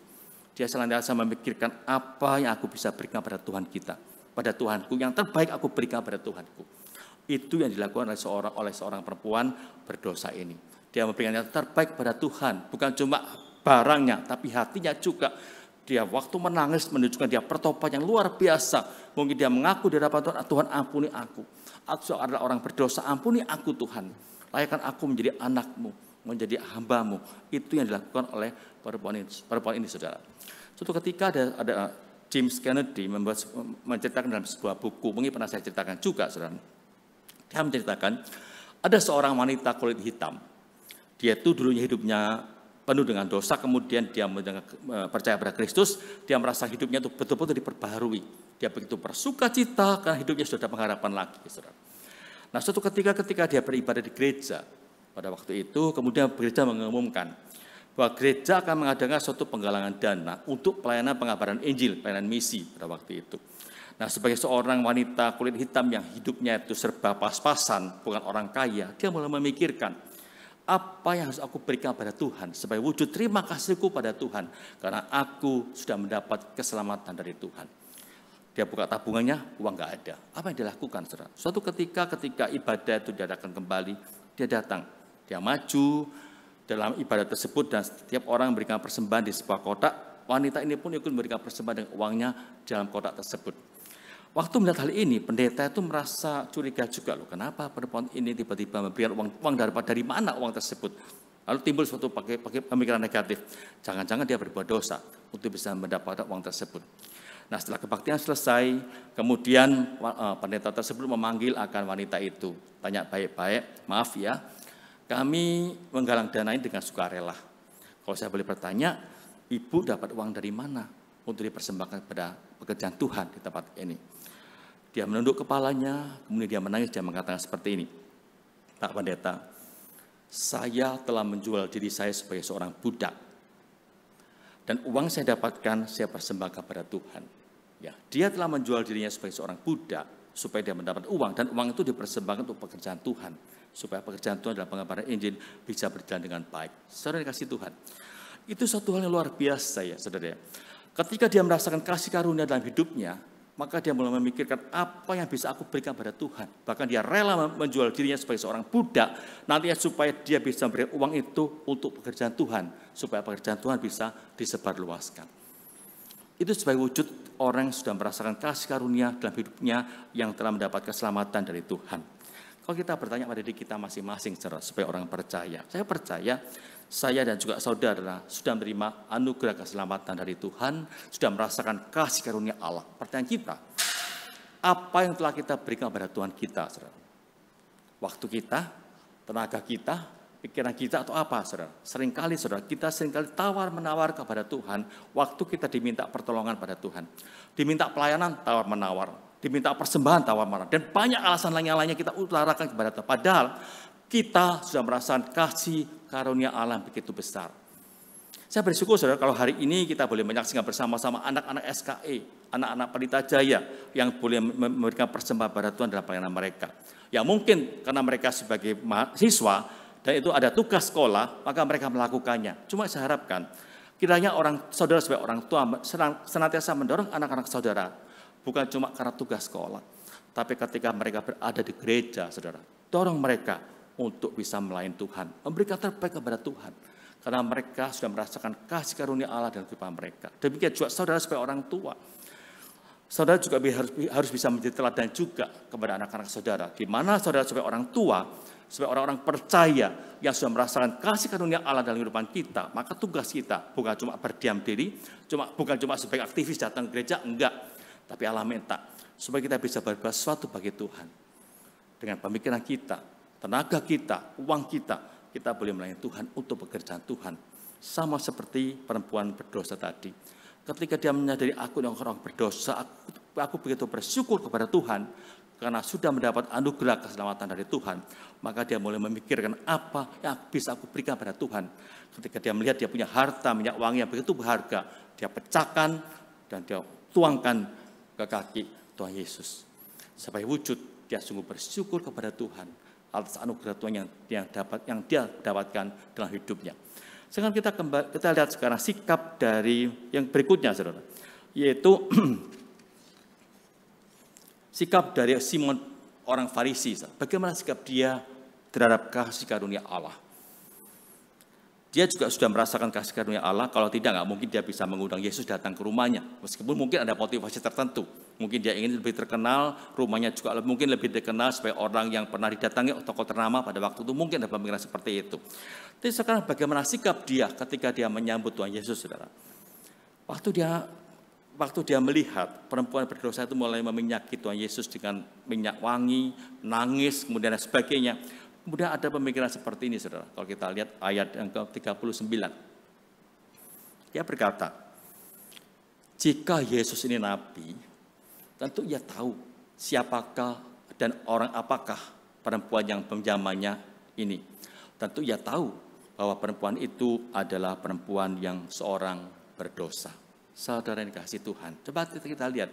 dia senantiasa memikirkan apa yang aku bisa berikan pada Tuhan kita, pada Tuhanku, yang terbaik aku berikan pada Tuhanku. Itu yang dilakukan oleh seorang perempuan berdosa ini. Dia memberikan yang terbaik pada Tuhan, bukan cuma barangnya, tapi hatinya juga. Dia waktu menangis menunjukkan dia pertobat yang luar biasa. Mungkin dia mengaku di hadapan Tuhan, Tuhan ampuni aku. Aku adalah orang berdosa, ampuni aku Tuhan. Layakkan aku menjadi anakmu, menjadi hambamu. Itu yang dilakukan oleh perempuan ini, saudara. Suatu ketika ada James Kennedy menceritakan dalam sebuah buku, mungkin pernah saya ceritakan juga, saudara. Dia menceritakan ada seorang wanita kulit hitam. Dia itu dulunya hidupnya penuh dengan dosa, kemudian dia percaya pada Kristus, dia merasa hidupnya itu betul-betul diperbaharui. Dia begitu bersuka cita karena hidupnya sudah ada pengharapan lagi, saudara. Nah, suatu ketika dia beribadah di gereja, pada waktu itu kemudian gereja mengumumkan bahwa gereja akan mengadakan suatu penggalangan dana untuk pelayanan pengabaran Injil, pelayanan misi pada waktu itu. Nah, sebagai seorang wanita kulit hitam yang hidupnya itu serba pas-pasan, bukan orang kaya, dia mulai memikirkan, apa yang harus aku berikan pada Tuhan sebagai wujud terima kasihku pada Tuhan karena aku sudah mendapat keselamatan dari Tuhan. Dia buka tabungannya, uang nggak ada. Apa yang dilakukan, saudara? Suatu ketika ibadah itu diadakan kembali, dia datang, dia maju dalam ibadah tersebut dan setiap orang memberikan persembahan di sebuah kotak. Wanita ini pun ikut memberikan persembahan dengan uangnya dalam kotak tersebut. Waktu melihat hal ini, pendeta itu merasa curiga juga, loh, kenapa perempuan ini tiba-tiba memberikan uang dari mana uang tersebut? Lalu timbul suatu pemikiran negatif. Jangan-jangan dia berbuat dosa untuk bisa mendapatkan uang tersebut. Nah, setelah kebaktian selesai, kemudian pendeta tersebut memanggil akan wanita itu. Tanya baik-baik, maaf ya, kami menggalang dana ini dengan sukarela. Kalau saya boleh bertanya, ibu dapat uang dari mana untuk dipersembahkan kepada pekerjaan Tuhan di tempat ini? Dia menunduk kepalanya, kemudian dia menangis dan mengatakan seperti ini. Pak Pendeta, saya telah menjual diri saya sebagai seorang budak. Dan uang saya dapatkan, saya persembahkan kepada Tuhan. Ya, dia telah menjual dirinya sebagai seorang budak supaya dia mendapat uang, dan uang itu dipersembahkan untuk pekerjaan Tuhan, supaya pekerjaan Tuhan dalam pengabaran Injil bisa berjalan dengan baik. Saudara dikasih Tuhan, itu satu hal yang luar biasa ya saudara. Ketika dia merasakan kasih karunia dalam hidupnya, maka dia mulai memikirkan apa yang bisa aku berikan pada Tuhan. Bahkan dia rela menjual dirinya sebagai seorang budak, nantinya supaya dia bisa memberikan uang itu untuk pekerjaan Tuhan, supaya pekerjaan Tuhan bisa disebarluaskan. Itu sebagai wujud orang yang sudah merasakan kasih karunia dalam hidupnya yang telah mendapat keselamatan dari Tuhan. Kalau kita bertanya pada diri kita masing-masing sebagai orang percaya, saya percaya saya dan juga saudara sudah menerima anugerah keselamatan dari Tuhan, sudah merasakan kasih karunia Allah. Pertanyaan kita, apa yang telah kita berikan kepada Tuhan kita, saudara? Waktu kita, tenaga kita, pikiran kita atau apa, saudara? Seringkali kita tawar-menawar kepada Tuhan waktu kita diminta pertolongan pada Tuhan. Diminta pelayanan, tawar-menawar. Diminta persembahan, tawar-menawar. Dan banyak alasan lainnya kita utarakan kepada Tuhan. Padahal kita sudah merasakan kasih karunia Allah begitu besar. Saya bersyukur, saudara, kalau hari ini kita boleh menyaksikan bersama-sama anak-anak SKE, anak-anak Pelita Jaya yang boleh memberikan persembahan pada Tuhan dalam pelayanan mereka. Ya mungkin karena mereka sebagai mahasiswa, dan itu ada tugas sekolah, maka mereka melakukannya. Cuma saya harapkan, kiranya saudara sebagai orang tua senantiasa mendorong anak-anak saudara, bukan cuma karena tugas sekolah, tapi ketika mereka berada di gereja, saudara, dorong mereka untuk bisa melayani Tuhan, memberikan terbaik kepada Tuhan, karena mereka sudah merasakan kasih karunia Allah dalam kehidupan mereka. Demikian juga saudara sebagai orang tua, saudara juga harus bisa menjadi teladan juga kepada anak-anak saudara, di mana saudara sebagai orang tua, sebagai orang-orang percaya yang sudah merasakan kasih karunia Allah dalam kehidupan kita, maka tugas kita bukan cuma berdiam diri, bukan cuma sebagai aktivis datang ke gereja, enggak. Tapi Allah minta supaya kita bisa berbuat sesuatu bagi Tuhan. Dengan pemikiran kita, tenaga kita, uang kita boleh melayani Tuhan untuk pekerjaan Tuhan. Sama seperti perempuan berdosa tadi. Ketika dia menyadari aku yang orang berdosa, aku begitu bersyukur kepada Tuhan, karena sudah mendapat anugerah keselamatan dari Tuhan, maka dia mulai memikirkan apa yang bisa aku berikan pada Tuhan. Ketika dia melihat dia punya harta, minyak wangi yang begitu berharga, dia pecahkan dan dia tuangkan ke kaki Tuhan Yesus. Sampai wujud dia sungguh bersyukur kepada Tuhan atas anugerah Tuhan yang dia dapatkan dalam hidupnya. Sekarang kita lihat sekarang sikap dari yang berikutnya, saudara, yaitu sikap dari Simon orang Farisi. Bagaimana sikap dia terhadap kasih karunia Allah? Dia juga sudah merasakan kasih karunia Allah. Kalau tidak, nggak mungkin dia bisa mengundang Yesus datang ke rumahnya. Meskipun mungkin ada motivasi tertentu. Mungkin dia ingin lebih terkenal, rumahnya juga mungkin lebih dikenal sebagai orang yang pernah didatangi tokoh ternama pada waktu itu. Mungkin ada pemikiran seperti itu. Tapi sekarang bagaimana sikap dia ketika dia menyambut Tuhan Yesus, saudara? Waktu dia melihat perempuan berdosa itu mulai meminyaki Tuhan Yesus dengan minyak wangi, nangis, kemudian dan sebagainya. Kemudian ada pemikiran seperti ini, saudara. Kalau kita lihat ayat yang ke-39. Dia berkata, jika Yesus ini nabi, tentu ia tahu siapakah dan orang apakah perempuan yang penjamannya ini. Tentu ia tahu bahwa perempuan itu adalah perempuan yang seorang berdosa. Saudara yang dikasihi Tuhan, coba kita lihat.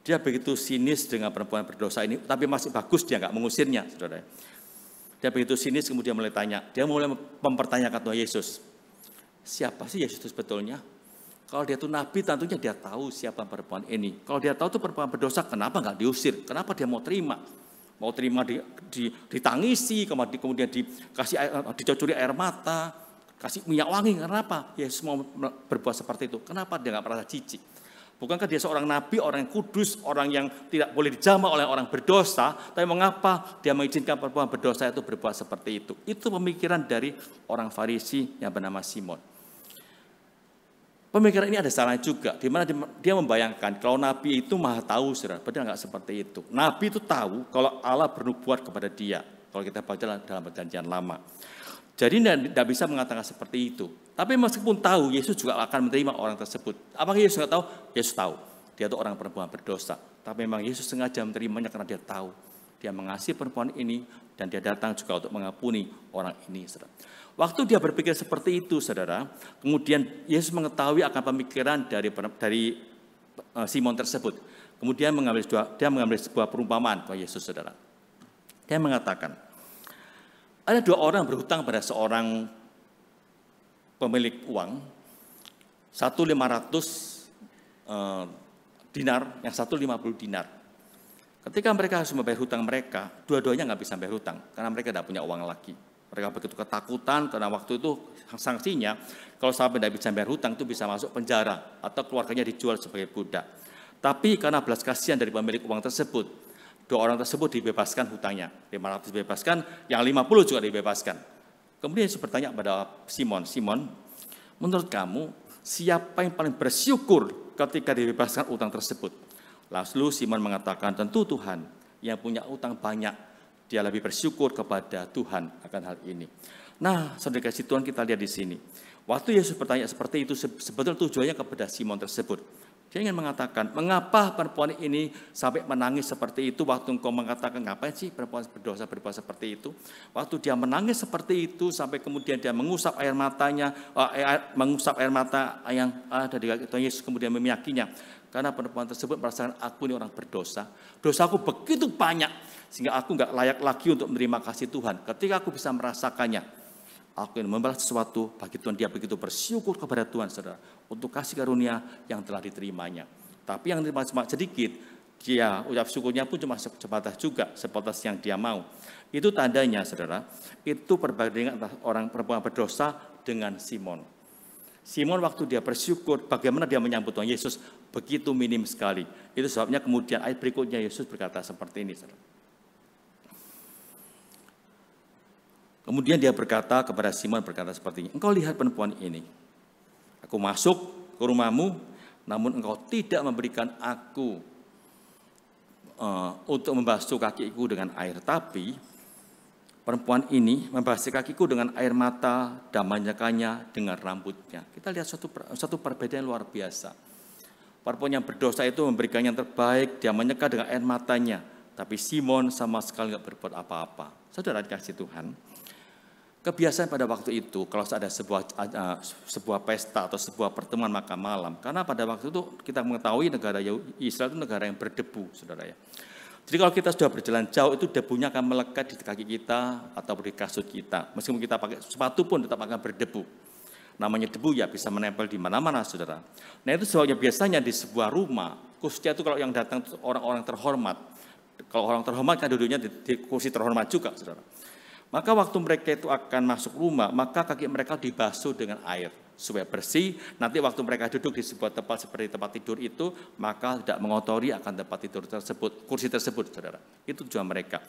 Dia begitu sinis dengan perempuan berdosa ini, tapi masih bagus dia nggak mengusirnya, saudara. Dia begitu sinis, kemudian mulai tanya. Dia mulai mempertanyakan Tuhan Yesus. Siapa sih Yesus sebetulnya? Kalau dia itu nabi, tentunya dia tahu siapa perempuan ini. Kalau dia tahu itu perempuan berdosa, kenapa nggak diusir? Kenapa dia mau terima? Mau terima ditangisi, kemudian dikasih dicocori air mata, kasih minyak wangi. Kenapa Yesus mau berbuat seperti itu? Kenapa dia nggak merasa jijik? Bukankah dia seorang nabi, orang yang kudus, orang yang tidak boleh dijamah oleh orang berdosa, tapi mengapa dia mengizinkan perempuan berdosa itu berbuat seperti itu? Itu pemikiran dari orang Farisi yang bernama Simon. Pemikiran ini ada salahnya juga, di mana dia membayangkan kalau nabi itu maha tahu, saudara. Padahal nggak seperti itu. Nabi itu tahu kalau Allah bernubuat kepada dia. Kalau kita baca dalam Perjanjian Lama. Jadi tidak bisa mengatakan seperti itu. Tapi meskipun tahu, Yesus juga akan menerima orang tersebut. Apakah Yesus tidak tahu? Yesus tahu. Dia itu orang perempuan berdosa. Tapi memang Yesus sengaja menerimanya karena dia tahu. Dia mengasihi perempuan ini dan dia datang juga untuk mengampuni orang ini, saudara. Waktu dia berpikir seperti itu, saudara, kemudian Yesus mengetahui akan pemikiran dari Simon tersebut. Kemudian dia mengambil sebuah perumpamaan kepada Yesus, saudara. Dia mengatakan, ada 2 orang berhutang pada seorang pemilik uang, 1 500 dinar, yang 1 50 dinar. Ketika mereka harus membayar hutang mereka, dua-duanya nggak bisa bayar hutang, karena mereka tidak punya uang lagi. Mereka begitu ketakutan, karena waktu itu sanksinya, kalau sampai tidak bisa bayar hutang, itu bisa masuk penjara, atau keluarganya dijual sebagai budak. Tapi karena belas kasihan dari pemilik uang tersebut, 2 orang tersebut dibebaskan hutangnya, 500 dibebaskan, yang 50 juga dibebaskan. Kemudian Yesus bertanya kepada Simon, menurut kamu siapa yang paling bersyukur ketika dibebaskan utang tersebut? Lalu Simon mengatakan, tentu Tuhan yang punya utang banyak, dia lebih bersyukur kepada Tuhan akan hal ini. Nah, saudara kasih Tuhan, kita lihat di sini. Waktu Yesus bertanya seperti itu, sebetulnya tujuannya kepada Simon tersebut. Dia ingin mengatakan, mengapa perempuan ini sampai menangis seperti itu waktu engkau mengatakan, ngapain sih perempuan berdosa berbuat seperti itu? Waktu dia menangis seperti itu, sampai kemudian dia mengusap air matanya, mengusap air mata yang ada di kaki Tuhan Yesus, kemudian memiyakinya. Karena perempuan tersebut merasakan, aku ini orang berdosa, dosaku begitu banyak, sehingga aku nggak layak lagi untuk menerima kasih Tuhan. Ketika aku bisa merasakannya, aku ingin membalas sesuatu bagi Tuhan. Dia begitu bersyukur kepada Tuhan, saudara, untuk kasih karunia yang telah diterimanya. Tapi yang diterima cuma sedikit, dia ucap syukurnya pun cuma sebatas juga, sebatas yang dia mau. Itu tandanya, saudara, itu perbandingan antara orang perempuan berdosa dengan Simon. Simon waktu dia bersyukur, bagaimana dia menyambut Tuhan Yesus, begitu minim sekali. Itu sebabnya kemudian ayat berikutnya Yesus berkata seperti ini, saudara. Kemudian dia berkata kepada Simon, berkata seperti ini, engkau lihat perempuan ini, aku masuk ke rumahmu, namun engkau tidak memberikan aku untuk membasuh kakiku dengan air, tapi perempuan ini membasuh kakiku dengan air mata dan menyekannya dengan rambutnya. Kita lihat satu perbedaan luar biasa. Perempuan yang berdosa itu memberikan yang terbaik, dia menyeka dengan air matanya, tapi Simon sama sekali tidak berbuat apa-apa. Saudara dikasih Tuhan, kebiasaan pada waktu itu, kalau ada sebuah pesta atau sebuah pertemuan makan malam, karena pada waktu itu kita mengetahui negara Israel itu negara yang berdebu, saudara ya. Jadi kalau kita sudah berjalan jauh, itu debunya akan melekat di kaki kita atau di kasut kita. Meskipun kita pakai sepatu pun tetap akan berdebu. Namanya debu ya bisa menempel di mana-mana, saudara. Nah itu sebabnya biasanya di sebuah rumah, khususnya itu kalau yang datang itu orang-orang terhormat. Kalau orang terhormat kan duduknya di kursi terhormat juga, saudara. Maka waktu mereka itu akan masuk rumah, maka kaki mereka dibasuh dengan air supaya bersih. Nanti waktu mereka duduk di sebuah tempat seperti tempat tidur itu, maka tidak mengotori akan tempat tidur tersebut, kursi tersebut, saudara. Itu tujuan mereka.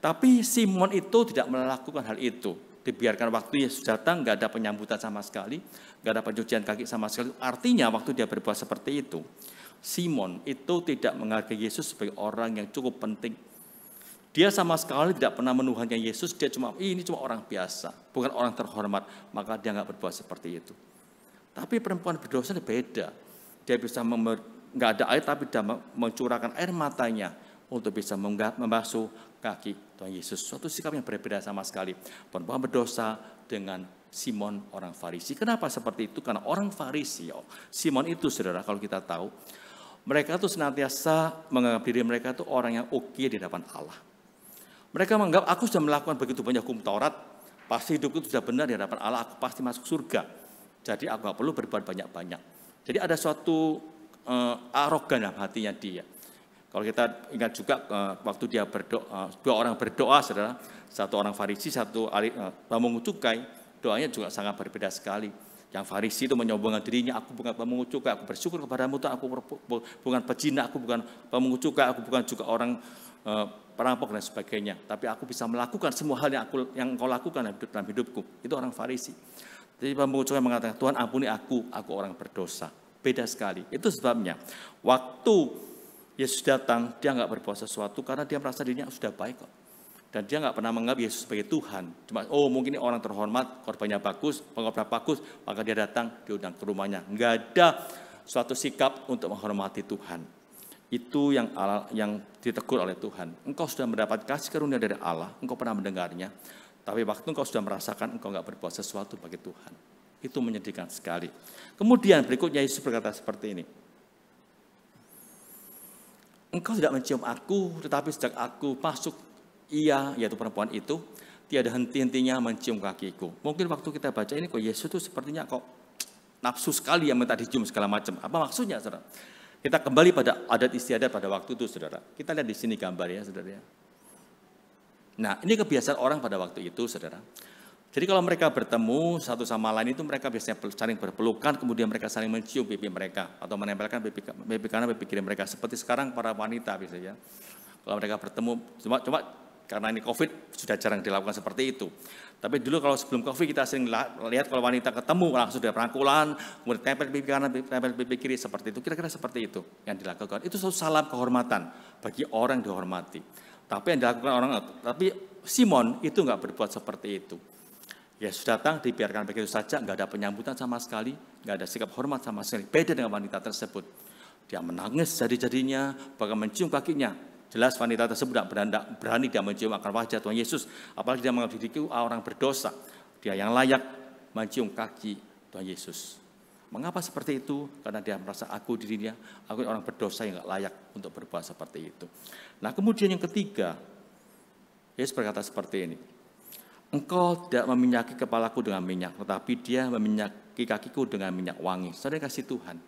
Tapi Simon itu tidak melakukan hal itu. Dibiarkan waktu Yesus datang, nggak ada penyambutan sama sekali, nggak ada pencucian kaki sama sekali. Artinya waktu dia berbuat seperti itu, Simon itu tidak menghargai Yesus sebagai orang yang cukup penting. Dia sama sekali tidak pernah menuhankan Yesus, dia ini cuma orang biasa, bukan orang terhormat, maka dia nggak berbuat seperti itu. Tapi perempuan berdosa beda, dia bisa nggak ada air, tapi dia mencurahkan air matanya untuk bisa membasuh kaki Tuhan Yesus. Suatu sikap yang berbeda sama sekali. Perempuan berdosa dengan Simon orang Farisi. Kenapa seperti itu? Karena orang Farisi, Simon itu saudara, kalau kita tahu, mereka itu senantiasa menganggap diri mereka itu orang yang oke di hadapan Allah. Mereka menganggap aku sudah melakukan begitu banyak hukum Taurat, pasti hidupku sudah benar di hadapan Allah, aku pasti masuk surga. Jadi aku tidak perlu berbuat banyak-banyak. Jadi ada suatu arogan dalam hatinya dia. Kalau kita ingat juga waktu dia berdoa, 2 orang berdoa, saudara, satu orang Farisi, satu pemunggut cukai, doanya juga sangat berbeda sekali. Yang Farisi itu menyombongkan dirinya, aku bukan pemungut cukai, aku bersyukur kepadamu, aku bukan pezina, aku bukan pemungut cukai, aku bukan juga orang perampok dan sebagainya. Tapi aku bisa melakukan semua hal yang engkau lakukan dalam hidupku. Itu orang Farisi. Jadi pemungut cukai mengatakan, Tuhan ampuni aku orang berdosa. Beda sekali. Itu sebabnya waktu Yesus datang, dia nggak berbuat sesuatu karena dia merasa dirinya sudah baik kok. Dan dia nggak pernah menganggap Yesus sebagai Tuhan. Cuma, mungkin ini orang terhormat, korbannya bagus, pengobrat bagus, maka dia datang, diundang ke rumahnya. Nggak ada suatu sikap untuk menghormati Tuhan. Itu yang ditegur oleh Tuhan. Engkau sudah mendapat kasih karunia dari Allah, engkau pernah mendengarnya, tapi waktu engkau sudah merasakan, engkau nggak berbuat sesuatu bagi Tuhan. Itu menyedihkan sekali. Kemudian berikutnya Yesus berkata seperti ini. Engkau tidak mencium aku, tetapi sejak aku masuk, ia, yaitu perempuan itu, tiada henti-hentinya mencium kakiku. Mungkin waktu kita baca ini kok Yesus itu sepertinya kok nafsu sekali yang minta dicium segala macam. Apa maksudnya, saudara? Kita kembali pada adat istiadat pada waktu itu, saudara. Kita lihat di sini gambar ya, saudara. Nah, ini kebiasaan orang pada waktu itu, saudara. Jadi kalau mereka bertemu satu sama lain itu mereka biasanya saling berpelukan, kemudian mereka saling mencium pipi mereka atau menempelkan pipi kanan pipi kiri mereka. Seperti sekarang para wanita biasanya. Kalau mereka bertemu, cuma karena ini COVID sudah jarang dilakukan seperti itu. Tapi dulu kalau sebelum COVID kita sering lihat kalau wanita ketemu langsung sudah perangkulan, kemudian tempel pipi kanan, tempel pipi kiri seperti itu. Kira-kira seperti itu yang dilakukan. Itu suatu salam kehormatan bagi orang yang dihormati. Tapi yang dilakukan tapi Simon itu nggak berbuat seperti itu. Yesus datang, dibiarkan begitu saja, nggak ada penyambutan sama sekali, nggak ada sikap hormat sama sekali. Beda dengan wanita tersebut. Dia menangis jadi-jadinya, bahkan mencium kakinya. Jelas wanita tersebut tidak berani dia mencium akan wajah Tuhan Yesus. Apalagi dia menganggap diriku orang berdosa. Dia yang layak mencium kaki Tuhan Yesus. Mengapa seperti itu? Karena dia merasa aku orang berdosa yang tidak layak untuk berbuat seperti itu. Nah kemudian yang ketiga, Yesus berkata seperti ini. Engkau tidak meminyaki kepalaku dengan minyak, tetapi dia meminyaki kakiku dengan minyak wangi. Saudara kasih Tuhan.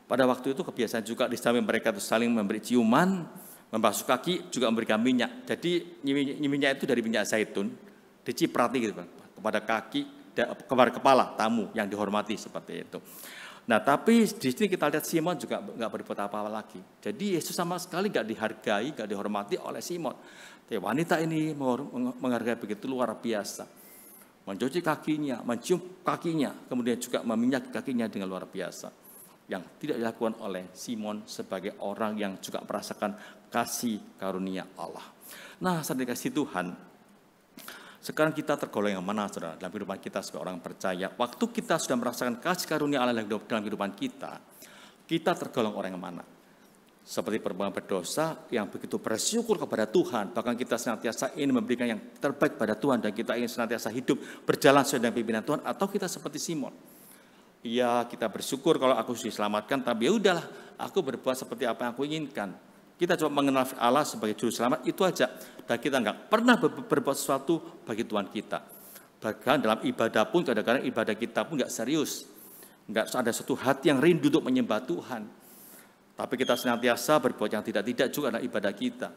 Pada waktu itu kebiasaan juga di samping mereka itu saling memberi ciuman, membasuh kaki, juga memberikan minyak. Jadi minyak itu dari minyak zaitun, diciprati gitu kepada kaki, kepada kepala tamu yang dihormati seperti itu. Nah tapi di sini kita lihat Simon juga nggak berbuat apa-apa lagi. Jadi Yesus sama sekali nggak dihargai, nggak dihormati oleh Simon. Tapi wanita ini menghargai begitu luar biasa. Mencuci kakinya, mencium kakinya, kemudian juga meminyaki kakinya dengan luar biasa. Yang tidak dilakukan oleh Simon sebagai orang yang juga merasakan kasih karunia Allah. Nah, saat dikasih Tuhan, sekarang kita tergolong yang mana, saudara, dalam kehidupan kita sebagai orang percaya? Waktu kita sudah merasakan kasih karunia Allah dalam kehidupan kita tergolong orang yang mana? Seperti perempuan berdosa yang begitu bersyukur kepada Tuhan, bahkan kita senantiasa ingin memberikan yang terbaik pada Tuhan dan kita ingin senantiasa hidup berjalan sesuai dengan pimpinan Tuhan, atau kita seperti Simon. Iya, kita bersyukur kalau aku sudah diselamatkan, tapi ya udahlah, aku berbuat seperti apa yang aku inginkan. Kita coba mengenal Allah sebagai juru selamat, itu aja. Dan kita nggak pernah berbuat sesuatu bagi Tuhan kita. Bahkan dalam ibadah pun, kadang-kadang ibadah kita pun nggak serius. Nggak ada satu hati yang rindu untuk menyembah Tuhan. Tapi kita senantiasa berbuat yang tidak-tidak juga adalah ibadah kita.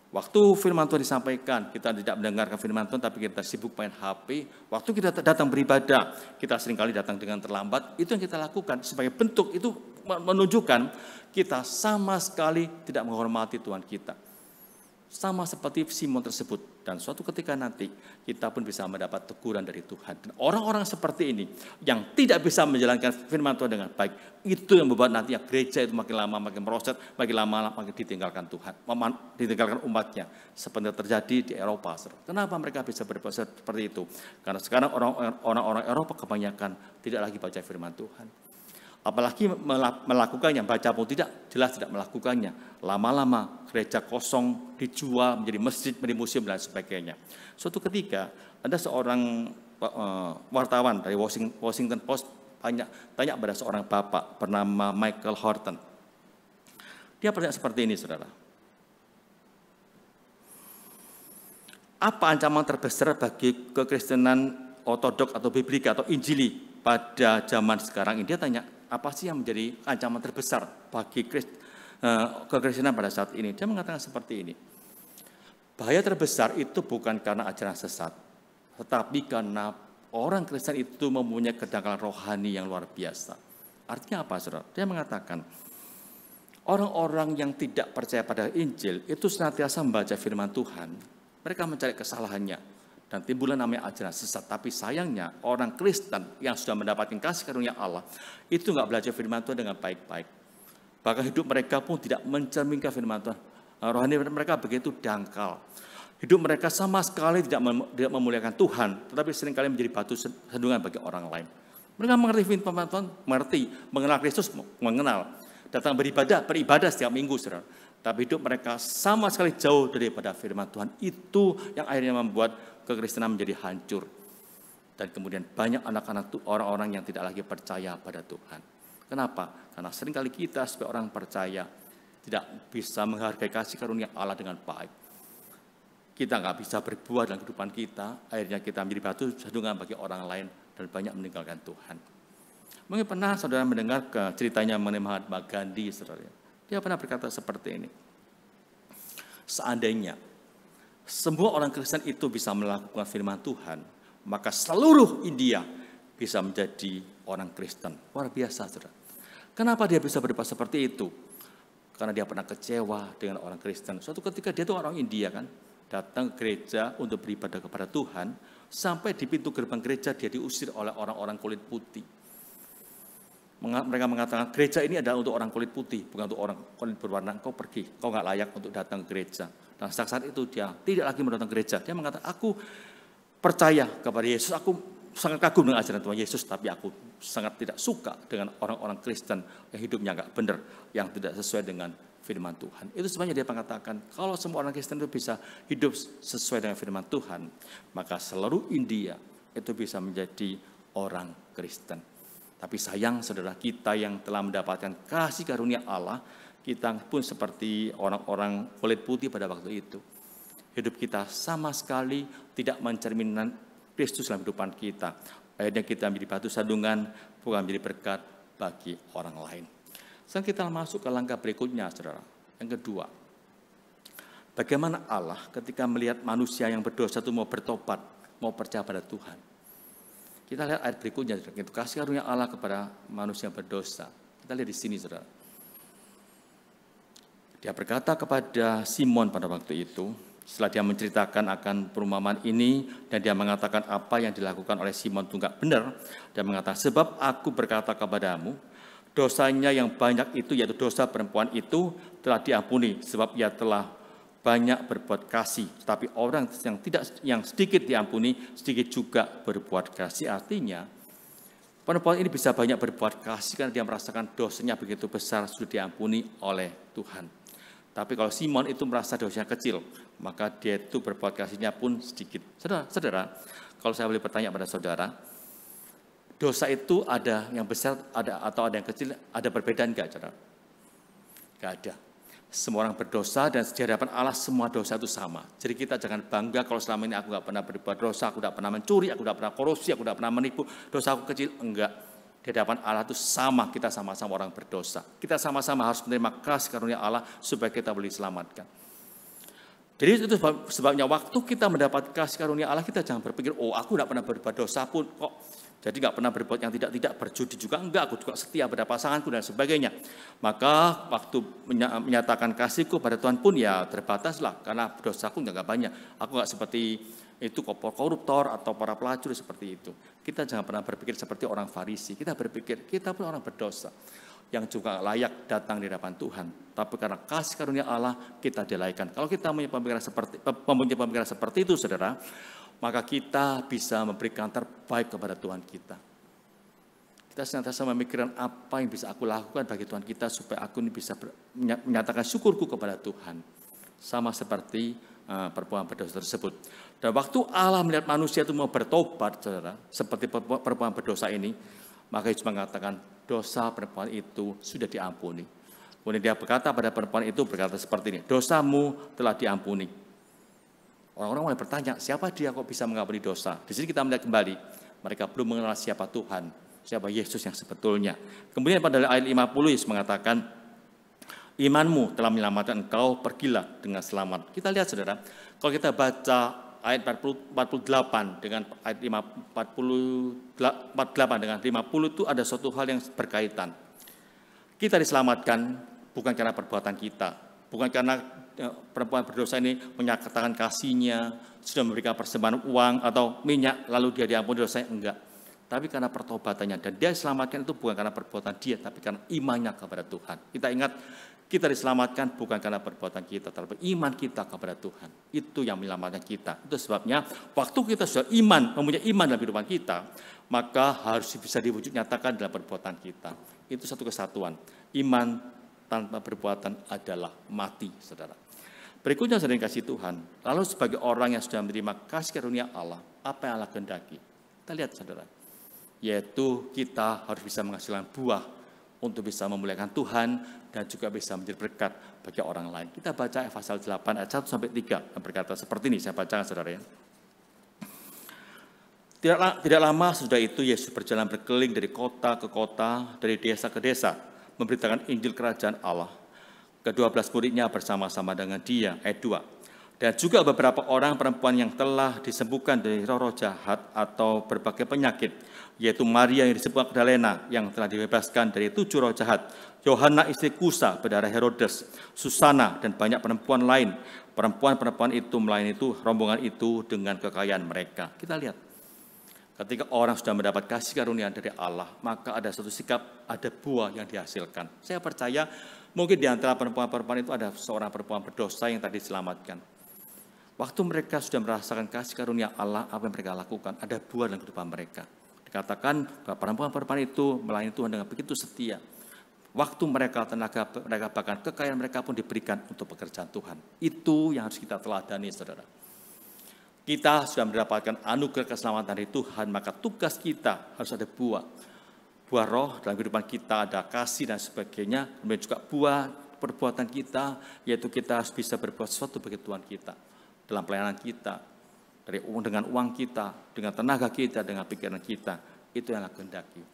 Waktu firman Tuhan disampaikan, kita tidak mendengarkan firman Tuhan, tapi kita sibuk main HP. Waktu kita datang beribadah, kita seringkali datang dengan terlambat. Itu yang kita lakukan sebagai bentuk, itu menunjukkan kita sama sekali tidak menghormati Tuhan kita. Sama seperti Simon tersebut. Dan suatu ketika nanti, kita pun bisa mendapat teguran dari Tuhan. Dan orang-orang seperti ini, yang tidak bisa menjalankan firman Tuhan dengan baik, itu yang membuat nanti gereja itu makin lama makin merosot, makin lama makin ditinggalkan Tuhan, ditinggalkan umatnya. Seperti terjadi di Eropa. Kenapa mereka bisa berbuat seperti itu? Karena sekarang orang-orang Eropa kebanyakan tidak lagi baca firman Tuhan. Apalagi melakukannya, baca pun jelas tidak melakukannya. Lama-lama gereja kosong, dijual menjadi masjid, menjadi museum dan sebagainya. Suatu ketika ada seorang wartawan dari Washington Post tanya pada seorang bapak bernama Michael Horton. Dia bertanya seperti ini, saudara. Apa ancaman terbesar bagi kekristenan ortodok atau biblika atau injili pada zaman sekarang ini? Dia tanya, apa sih yang menjadi ancaman terbesar bagi kekristenan pada saat ini? Dia mengatakan seperti ini. Bahaya terbesar itu bukan karena ajaran sesat, tetapi karena orang Kristen itu mempunyai kedangkalan rohani yang luar biasa. Artinya apa, saudara? Dia mengatakan, orang-orang yang tidak percaya pada Injil itu senantiasa membaca firman Tuhan. Mereka mencari kesalahannya dan timbullah namanya ajaran sesat. Tapi sayangnya orang Kristen yang sudah mendapatkan kasih karunia Allah itu nggak belajar firman Tuhan dengan baik-baik. Bahkan hidup mereka pun tidak mencerminkan firman Tuhan. Rohani mereka begitu dangkal. Hidup mereka sama sekali tidak memuliakan Tuhan, tetapi seringkali menjadi batu sandungan bagi orang lain. Mereka mengerti firman Tuhan, mengerti, mengenal Kristus, mengenal. Datang beribadah setiap minggu, saudara. Tapi hidup mereka sama sekali jauh daripada firman Tuhan. Itu yang akhirnya membuat kekristenan menjadi hancur. Dan kemudian banyak anak-anak orang-orang yang tidak lagi percaya pada Tuhan. Kenapa? Karena seringkali kita sebagai orang percaya tidak bisa menghargai kasih karunia Allah dengan baik. Kita nggak bisa berbuat dalam kehidupan kita, akhirnya kita menjadi batu sandungan bagi orang lain dan banyak meninggalkan Tuhan. Mungkin pernah saudara mendengar ceritanya mengenai Mahatma Gandhi, saudara. Dia pernah berkata seperti ini. Seandainya semua orang Kristen itu bisa melakukan firman Tuhan, maka seluruh India bisa menjadi orang Kristen. Luar biasa, saudara. Kenapa dia bisa berbuat seperti itu? Karena dia pernah kecewa dengan orang Kristen. Suatu ketika dia itu orang India kan, datang ke gereja untuk beribadah kepada Tuhan, sampai di pintu gerbang gereja dia diusir oleh orang-orang kulit putih. Mereka mengatakan, gereja ini adalah untuk orang kulit putih, bukan untuk orang kulit berwarna. Kau pergi, kau nggak layak untuk datang ke gereja. Dan saat itu dia tidak lagi datang ke gereja. Dia mengatakan, aku percaya kepada Yesus, aku sangat kagum dengan ajaran Tuhan Yesus, tapi aku sangat tidak suka dengan orang-orang Kristen yang hidupnya nggak benar, yang tidak sesuai dengan firman Tuhan. Itu sebenarnya dia mengatakan, kalau semua orang Kristen itu bisa hidup sesuai dengan firman Tuhan, maka seluruh India itu bisa menjadi orang Kristen. Tapi sayang saudara, kita yang telah mendapatkan kasih karunia Allah, kita pun seperti orang-orang kulit putih pada waktu itu. Hidup kita sama sekali tidak mencerminkan Kristus dalam kehidupan kita. Akhirnya kita menjadi batu sandungan, bukan menjadi berkat bagi orang lain. Sekarang kita masuk ke langkah berikutnya, saudara. Yang kedua, bagaimana Allah ketika melihat manusia yang berdosa itu mau bertobat, mau percaya pada Tuhan. Kita lihat ayat berikutnya, saudara. Itu kasih karunia Allah kepada manusia yang berdosa. Kita lihat di sini, saudara. Dia berkata kepada Simon pada waktu itu, setelah dia menceritakan akan perumpamaan ini, dan dia mengatakan apa yang dilakukan oleh Simon itu enggak benar, dia mengatakan, sebab aku berkata kepadamu, dosanya yang banyak itu, yaitu dosa perempuan itu, telah diampuni, sebab ia telah banyak berbuat kasih. Tetapi orang yang sedikit diampuni, sedikit juga berbuat kasih. Artinya, perempuan ini bisa banyak berbuat kasih karena dia merasakan dosanya begitu besar, sudah diampuni oleh Tuhan. Tapi kalau Simon itu merasa dosanya kecil, maka dia itu berbuat kasihnya pun sedikit. Saudara, kalau saya boleh bertanya pada saudara, dosa itu ada yang besar atau ada yang kecil, ada perbedaan enggak, saudara? Enggak ada. Semua orang berdosa dan di hadapan Allah semua dosa itu sama. Jadi kita jangan bangga kalau selama ini aku enggak pernah berbuat dosa, aku enggak pernah mencuri, aku enggak pernah korupsi, aku enggak pernah menipu, dosa aku kecil. Enggak. Di hadapan Allah itu sama, kita sama-sama orang berdosa. Kita sama-sama harus menerima kasih karunia Allah supaya kita boleh diselamatkan. Jadi itu sebabnya waktu kita mendapat kasih karunia Allah, kita jangan berpikir, oh aku enggak pernah berbuat dosa pun kok. Jadi enggak pernah berbuat yang tidak, berjudi juga enggak, aku juga setia pada pasanganku dan sebagainya. Maka waktu menyatakan kasihku pada Tuhan pun ya terbataslah, karena dosaku enggak banyak. Aku enggak seperti itu koruptor atau para pelacur seperti itu. Kita jangan pernah berpikir seperti orang Farisi. Kita berpikir kita pun orang berdosa yang juga layak datang di hadapan Tuhan. Tapi karena kasih karunia Allah kita dilaikan. Kalau kita mempunyai pemikiran seperti itu, saudara, maka kita bisa memberikan terbaik kepada Tuhan kita. Kita senantiasa memikirkan apa yang bisa aku lakukan bagi Tuhan kita supaya aku ini bisa menyatakan syukurku kepada Tuhan. Sama seperti perempuan berdosa tersebut. Dan waktu Allah melihat manusia itu mau bertobat, saudara, seperti perempuan berdosa ini, maka Yesus mengatakan dosa perempuan itu sudah diampuni. Kemudian dia berkata pada perempuan itu berkata seperti ini, dosamu telah diampuni. Orang-orang mulai bertanya, siapa dia kok bisa mengampuni dosa? Di sini kita melihat kembali, mereka belum mengenal siapa Tuhan, siapa Yesus yang sebetulnya. Kemudian pada ayat 50 Yesus mengatakan, imanmu telah menyelamatkan engkau, pergilah dengan selamat. Kita lihat saudara, kalau kita baca ayat 48 dengan ayat 48 dengan 50 itu ada suatu hal yang berkaitan. Kita diselamatkan bukan karena perbuatan kita, bukan karena perempuan berdosa ini menyatakan kasihnya, sudah memberikan persembahan uang atau minyak, lalu dia diampuni dosanya, enggak. Tapi karena pertobatannya, dan dia diselamatkan itu bukan karena perbuatan dia, tapi karena imannya kepada Tuhan. Kita ingat, kita diselamatkan bukan karena perbuatan kita, tapi iman kita kepada Tuhan. Itu yang menyelamatkan kita. Itu sebabnya, waktu kita sudah mempunyai iman dalam kehidupan kita, maka harus bisa diwujud nyatakan dalam perbuatan kita. Itu satu kesatuan. Iman tanpa perbuatan adalah mati, saudara. Berikutnya, saudara yang kasih Tuhan, lalu sebagai orang yang sudah menerima kasih karunia Allah, apa yang Allah kehendaki? Kita lihat, saudara, yaitu kita harus bisa menghasilkan buah untuk bisa memuliakan Tuhan dan juga bisa menjadi berkat bagi orang lain. Kita baca Efesus 8 ayat 1-3 yang berkata seperti ini, saya bacakan, saudara ya. Tidak lama sudah itu Yesus berjalan berkeliling dari kota ke kota, dari desa ke desa, memberitakan Injil Kerajaan Allah. Ke-12 muridnya bersama-sama dengan dia, ayat 2. Dan juga beberapa orang perempuan yang telah disembuhkan dari roh-roh jahat atau berbagai penyakit, yaitu Maria yang disebut Magdalena yang telah dibebaskan dari 7 roh jahat, Yohana istri Kusa, saudara Herodes, Susana, dan banyak perempuan lain. Perempuan-perempuan itu melayani rombongan itu dengan kekayaan mereka. Kita lihat. Ketika orang sudah mendapat kasih karunia dari Allah, maka ada satu sikap, ada buah yang dihasilkan. Saya percaya mungkin di antara perempuan-perempuan itu ada seorang perempuan berdosa yang tadi diselamatkan. Waktu mereka sudah merasakan kasih karunia Allah, apa yang mereka lakukan? Ada buah dalam kehidupan mereka. Dikatakan bahwa perempuan-perempuan itu melayani Tuhan dengan begitu setia. Waktu mereka, tenaga mereka, bahkan kekayaan mereka pun diberikan untuk pekerjaan Tuhan. Itu yang harus kita teladani, saudara. Kita sudah mendapatkan anugerah keselamatan dari Tuhan, maka tugas kita harus ada buah. Buah roh dalam kehidupan kita, ada kasih dan sebagainya. Kemudian juga buah perbuatan kita, yaitu kita harus bisa berbuat sesuatu bagi Tuhan kita. Dalam pelayanan kita, dengan uang kita, dengan tenaga kita, dengan pikiran kita. Itu yang Allah kehendaki.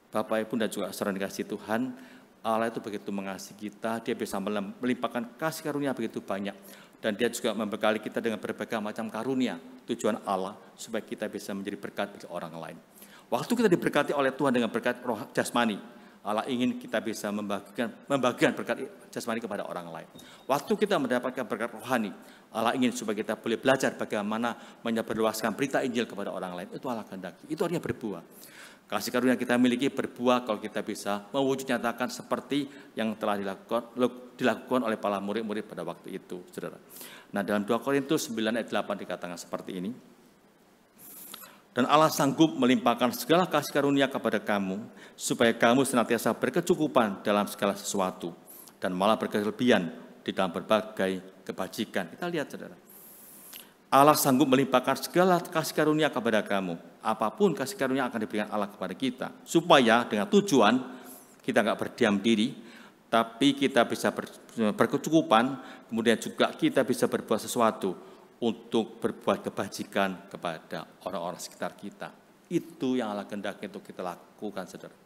Bapak, Ibu, dan juga saudara dikasih Tuhan, Allah itu begitu mengasihi kita, dia bisa melimpahkan kasih karunia begitu banyak. Dan dia juga membekali kita dengan berbagai macam karunia. Tujuan Allah supaya kita bisa menjadi berkat bagi orang lain. Waktu kita diberkati oleh Tuhan dengan berkat roh jasmani, Allah ingin kita bisa membagikan berkat jasmani kepada orang lain. Waktu kita mendapatkan berkat rohani, Allah ingin supaya kita boleh belajar bagaimana menyebarluaskan berita Injil kepada orang lain. Itu Allah kehendaki. Itu artinya berbuah. Kasih karunia kita miliki berbuah kalau kita bisa mewujud nyatakan seperti yang telah dilakukan oleh para murid-murid pada waktu itu, saudara. Nah, dalam 2 Korintus 9 ayat 8 dikatakan seperti ini. Dan Allah sanggup melimpahkan segala kasih karunia kepada kamu, supaya kamu senantiasa berkecukupan dalam segala sesuatu, dan malah berkelebihan di dalam berbagai kebajikan. Kita lihat, saudara. Allah sanggup melimpahkan segala kasih karunia kepada kamu. Apapun kasih karunia akan diberikan Allah kepada kita. Supaya dengan tujuan kita nggak berdiam diri, tapi kita bisa berkecukupan, kemudian juga kita bisa berbuat sesuatu untuk berbuat kebajikan kepada orang-orang sekitar kita. Itu yang Allah kehendaki untuk kita lakukan, saudara.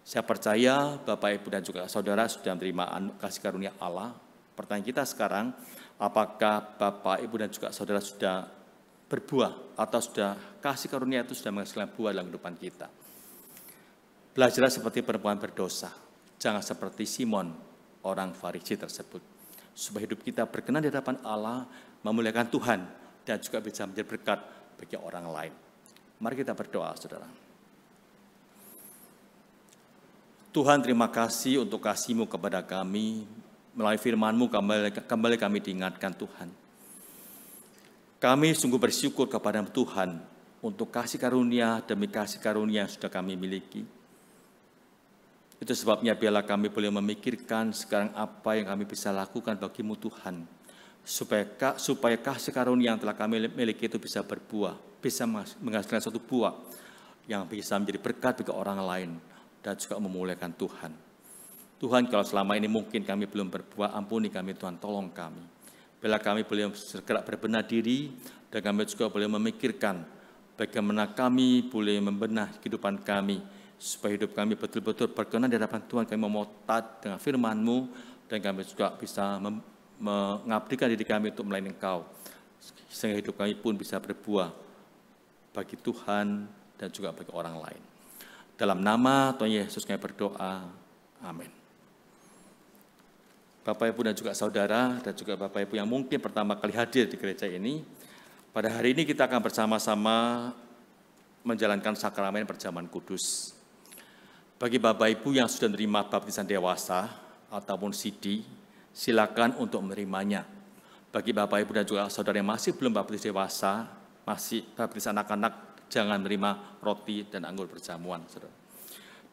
Saya percaya Bapak, Ibu, dan juga saudara sudah menerima kasih karunia Allah. Pertanyaan kita sekarang, apakah Bapak, Ibu, dan juga saudara sudah berbuah atau sudah kasih karunia itu sudah menghasilkan buah dalam kehidupan kita? Belajarlah seperti perempuan berdosa. Jangan seperti Simon, orang Farisi tersebut. Supaya hidup kita berkenan di hadapan Allah, memuliakan Tuhan, dan juga bisa menjadi berkat bagi orang lain. Mari kita berdoa, saudara. Tuhan, terima kasih untuk kasih-Mu kepada kami. Melalui firman-Mu kembali kami diingatkan, Tuhan. Kami sungguh bersyukur kepada Tuhan untuk kasih karunia demi kasih karunia yang sudah kami miliki. Itu sebabnya biarlah kami boleh memikirkan sekarang apa yang kami bisa lakukan bagi-Mu, Tuhan. Supaya kasih karunia yang telah kami miliki itu bisa berbuah, bisa menghasilkan suatu buah yang bisa menjadi berkat bagi orang lain dan juga memuliakan Tuhan. Tuhan, kalau selama ini mungkin kami belum berbuah, ampuni kami, Tuhan, tolong kami. Bila kami boleh segera berbenah diri, dan kami juga boleh memikirkan bagaimana kami boleh membenah kehidupan kami, supaya hidup kami betul-betul berkenan di hadapan Tuhan. Kami mau taat dengan firman-Mu, dan kami juga bisa mengabdikan diri kami untuk melayani Engkau. sehingga hidup kami pun bisa berbuah bagi Tuhan dan juga bagi orang lain. Dalam nama Tuhan Yesus kami berdoa, amin. Bapak Ibu dan juga saudara dan juga Bapak Ibu yang mungkin pertama kali hadir di gereja ini, pada hari ini kita akan bersama-sama menjalankan sakramen perjamuan kudus. Bagi Bapak Ibu yang sudah menerima baptisan dewasa ataupun CD, silakan untuk menerimanya. Bagi Bapak Ibu dan juga saudara yang masih belum baptis dewasa, masih baptis anak-anak, jangan menerima roti dan anggur perjamuan, saudara.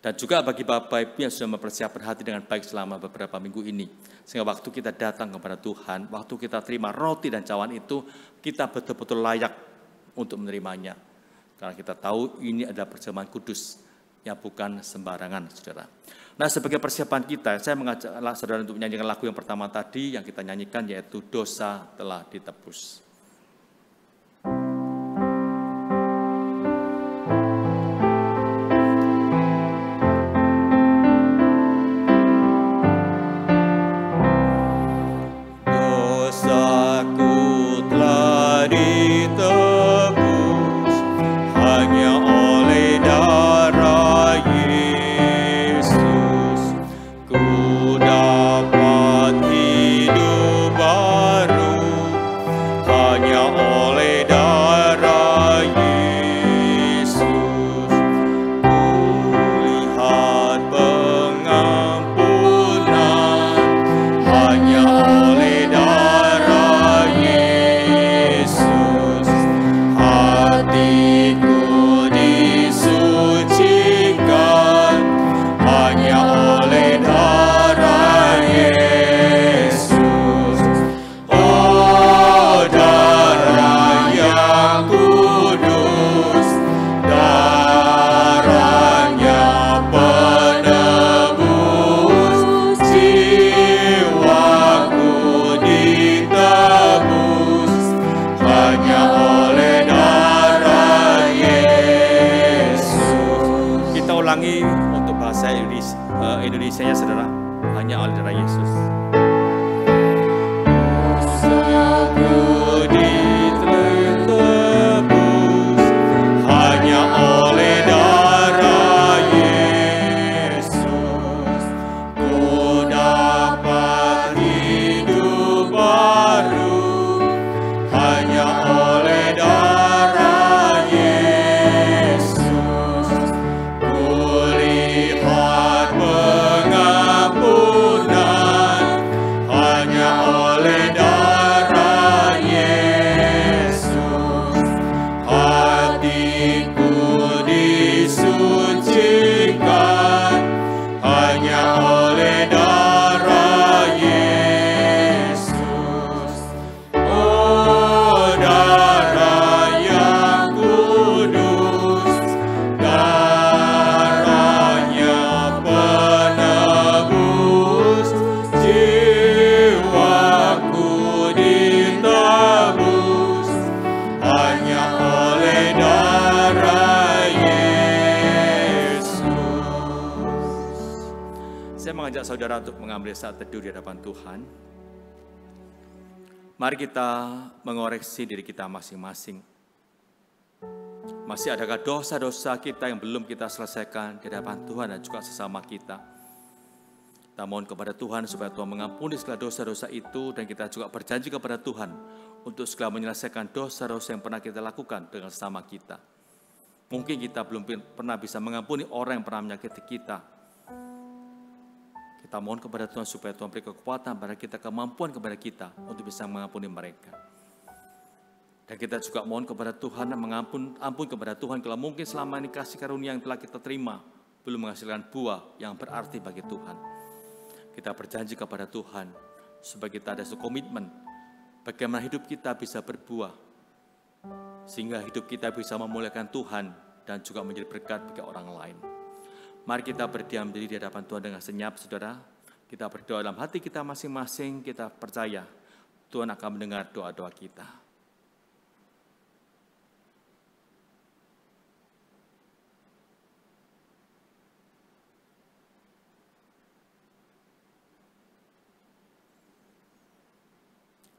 Dan juga bagi Bapak Ibu yang sudah mempersiapkan hati dengan baik selama beberapa minggu ini, sehingga waktu kita datang kepada Tuhan, waktu kita terima roti dan cawan itu, kita betul-betul layak untuk menerimanya. Karena kita tahu ini adalah perjamuan kudus, yang bukan sembarangan, saudara. Nah, sebagai persiapan kita, saya mengajak saudara untuk menyanyikan lagu yang pertama tadi, yang kita nyanyikan yaitu Dosa Telah Ditebus. Indonesia-nya saudara, hanya oleh darah Yesus. Saudara untuk mengambil saat teduh di hadapan Tuhan. Mari kita mengoreksi diri kita masing-masing. Masih adakah dosa-dosa kita yang belum kita selesaikan di hadapan Tuhan dan juga sesama kita? Kita mohon kepada Tuhan supaya Tuhan mengampuni segala dosa-dosa itu, dan kita juga berjanji kepada Tuhan untuk segala menyelesaikan dosa-dosa yang pernah kita lakukan dengan sesama kita. Mungkin kita belum pernah bisa mengampuni orang yang pernah menyakiti kita. Kita mohon kepada Tuhan supaya Tuhan beri kekuatan pada kita, kemampuan kepada kita untuk bisa mengampuni mereka. Dan kita juga mohon kepada Tuhan dan ampun kepada Tuhan kalau mungkin selama ini kasih karunia yang telah kita terima belum menghasilkan buah yang berarti bagi Tuhan. Kita berjanji kepada Tuhan supaya kita ada komitmen bagaimana hidup kita bisa berbuah, sehingga hidup kita bisa memuliakan Tuhan dan juga menjadi berkat bagi orang lain. Mari kita berdiam diri di hadapan Tuhan dengan senyap, saudara. Kita berdoa dalam hati kita masing-masing, kita percaya Tuhan akan mendengar doa-doa kita.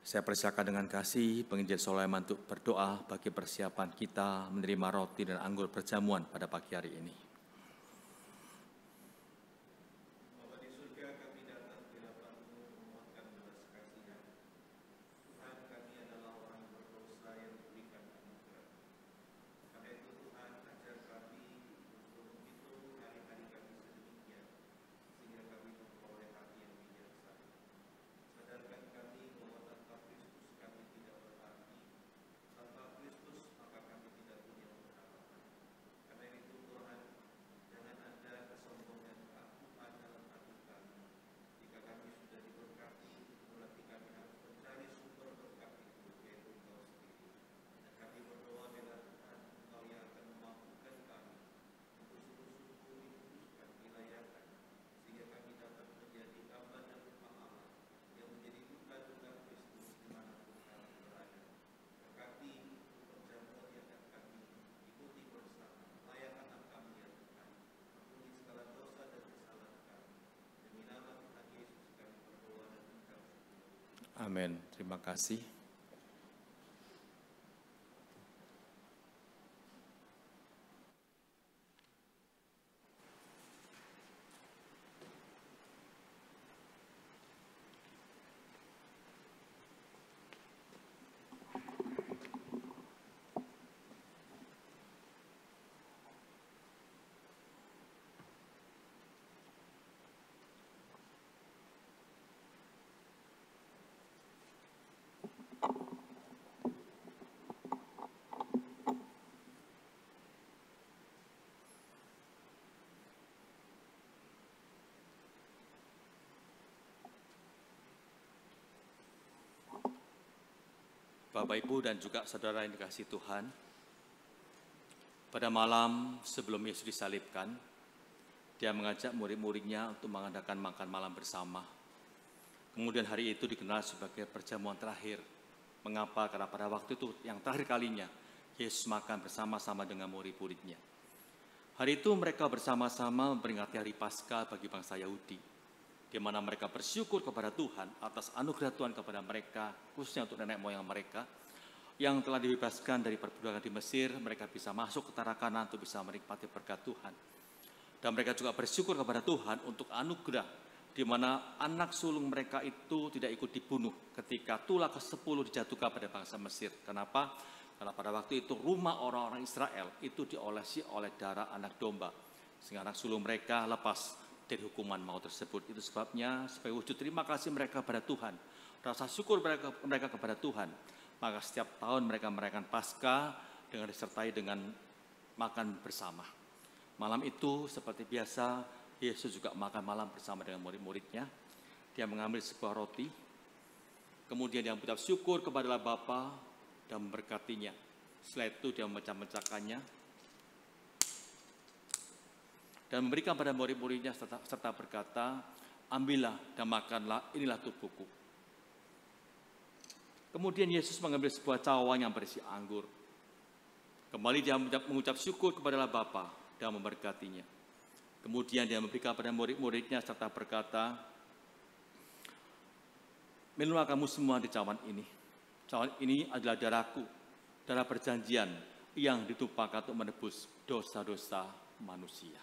Saya persilakan dengan kasih penginjil Sulaiman untuk berdoa bagi persiapan kita menerima roti dan anggur perjamuan pada pagi hari ini. Bapa di surga, kami datang di hadapan-Mu memohonkan belas kasihan. Tuhan, kami adalah orang berdosa yang diberikan anugerah. Karena itu Tuhan, ajar kami untuk menghitung hari-hari kami sedemikian, sehingga kami memperoleh hati yang bijaksana. Sadarkan kami bahwa tanpa Kristus kami tidak berarti, tanpa Kristus maka kami tidak punya pengharapan. Karena itu Tuhan, jangan ada kesombongan keangkuhan dalam hati kami. Jika kami sudah diberkati, berarti kami harus mencari sumber berkat itu, yaitu Engkau sendiri. Dan kami berdoa bila Tuhan, Engkau yang akan memampukan kami untuk sungguh-sungguh dikuduskan, dilayakan, sehingga kami dapat menjadi gambar dan rupa Allah yang menjadi duka-duka Kristus dimanapun kami berada. Berkati perjamuan yang akan kami ikuti bersama, layakan kami ya Tuhan, ampuni segala dosa dan kesalahan kami. Demi nama Tuhan Yesus kami berdoa dan mengucap syukur. Amin. Terima kasih. Bapak, Ibu, dan juga saudara yang dikasihi Tuhan, pada malam sebelum Yesus disalibkan, Dia mengajak murid-muridnya untuk mengadakan makan malam bersama. Kemudian hari itu dikenal sebagai perjamuan terakhir. Mengapa? Karena pada waktu itu yang terakhir kalinya Yesus makan bersama-sama dengan murid-muridnya. Hari itu mereka bersama-sama memperingati hari Paskah bagi bangsa Yahudi, di mana mereka bersyukur kepada Tuhan atas anugerah Tuhan kepada mereka, khususnya untuk nenek moyang mereka yang telah dibebaskan dari perbudakan di Mesir. Mereka bisa masuk ke tanah Kanaan untuk bisa menikmati berkat Tuhan. Dan mereka juga bersyukur kepada Tuhan untuk anugerah di mana anak sulung mereka itu tidak ikut dibunuh ketika tulah ke-10 dijatuhkan pada bangsa Mesir. Kenapa? Karena pada waktu itu rumah orang-orang Israel itu diolesi oleh darah anak domba, sehingga anak sulung mereka lepas dari hukuman maut tersebut. Itu sebabnya sebagai wujud terima kasih mereka kepada Tuhan, rasa syukur mereka kepada Tuhan, maka setiap tahun mereka merayakan Paskah dengan disertai dengan makan bersama. Malam itu seperti biasa Yesus juga makan malam bersama dengan murid-muridnya. Dia mengambil sebuah roti, kemudian dia mengucap syukur kepada Bapa dan memberkatinya. Setelah itu dia memecah-mecahkannya dan memberikan pada murid-muridnya serta berkata, ambillah dan makanlah, inilah tubuhku. Kemudian Yesus mengambil sebuah cawan yang berisi anggur. Kembali dia mengucap syukur kepada Bapa dan memberkatinya. Kemudian dia memberikan pada murid-muridnya serta berkata, minumlah kamu semua di cawan ini. Cawan ini adalah darahku, darah perjanjian yang ditumpahkan untuk menebus dosa-dosa manusia.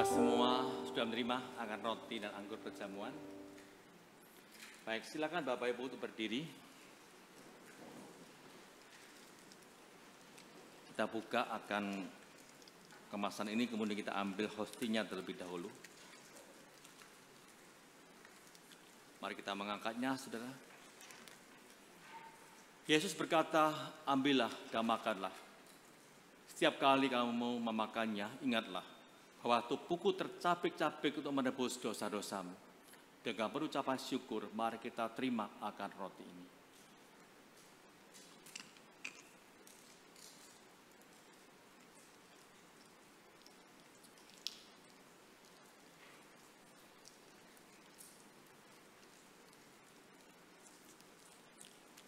Apakah semua sudah menerima akan roti dan anggur perjamuan? Baik, silakan Bapak Ibu untuk berdiri. Kita buka akan kemasan ini, kemudian kita ambil hostinya terlebih dahulu. Mari kita mengangkatnya, saudara. Yesus berkata, ambillah dan makanlah. Setiap kali kamu mau memakannya, ingatlah bahwa tubuhku tercapik-capik untuk menebus dosa-dosamu. Dengan berucapan syukur, mari kita terima akan roti ini.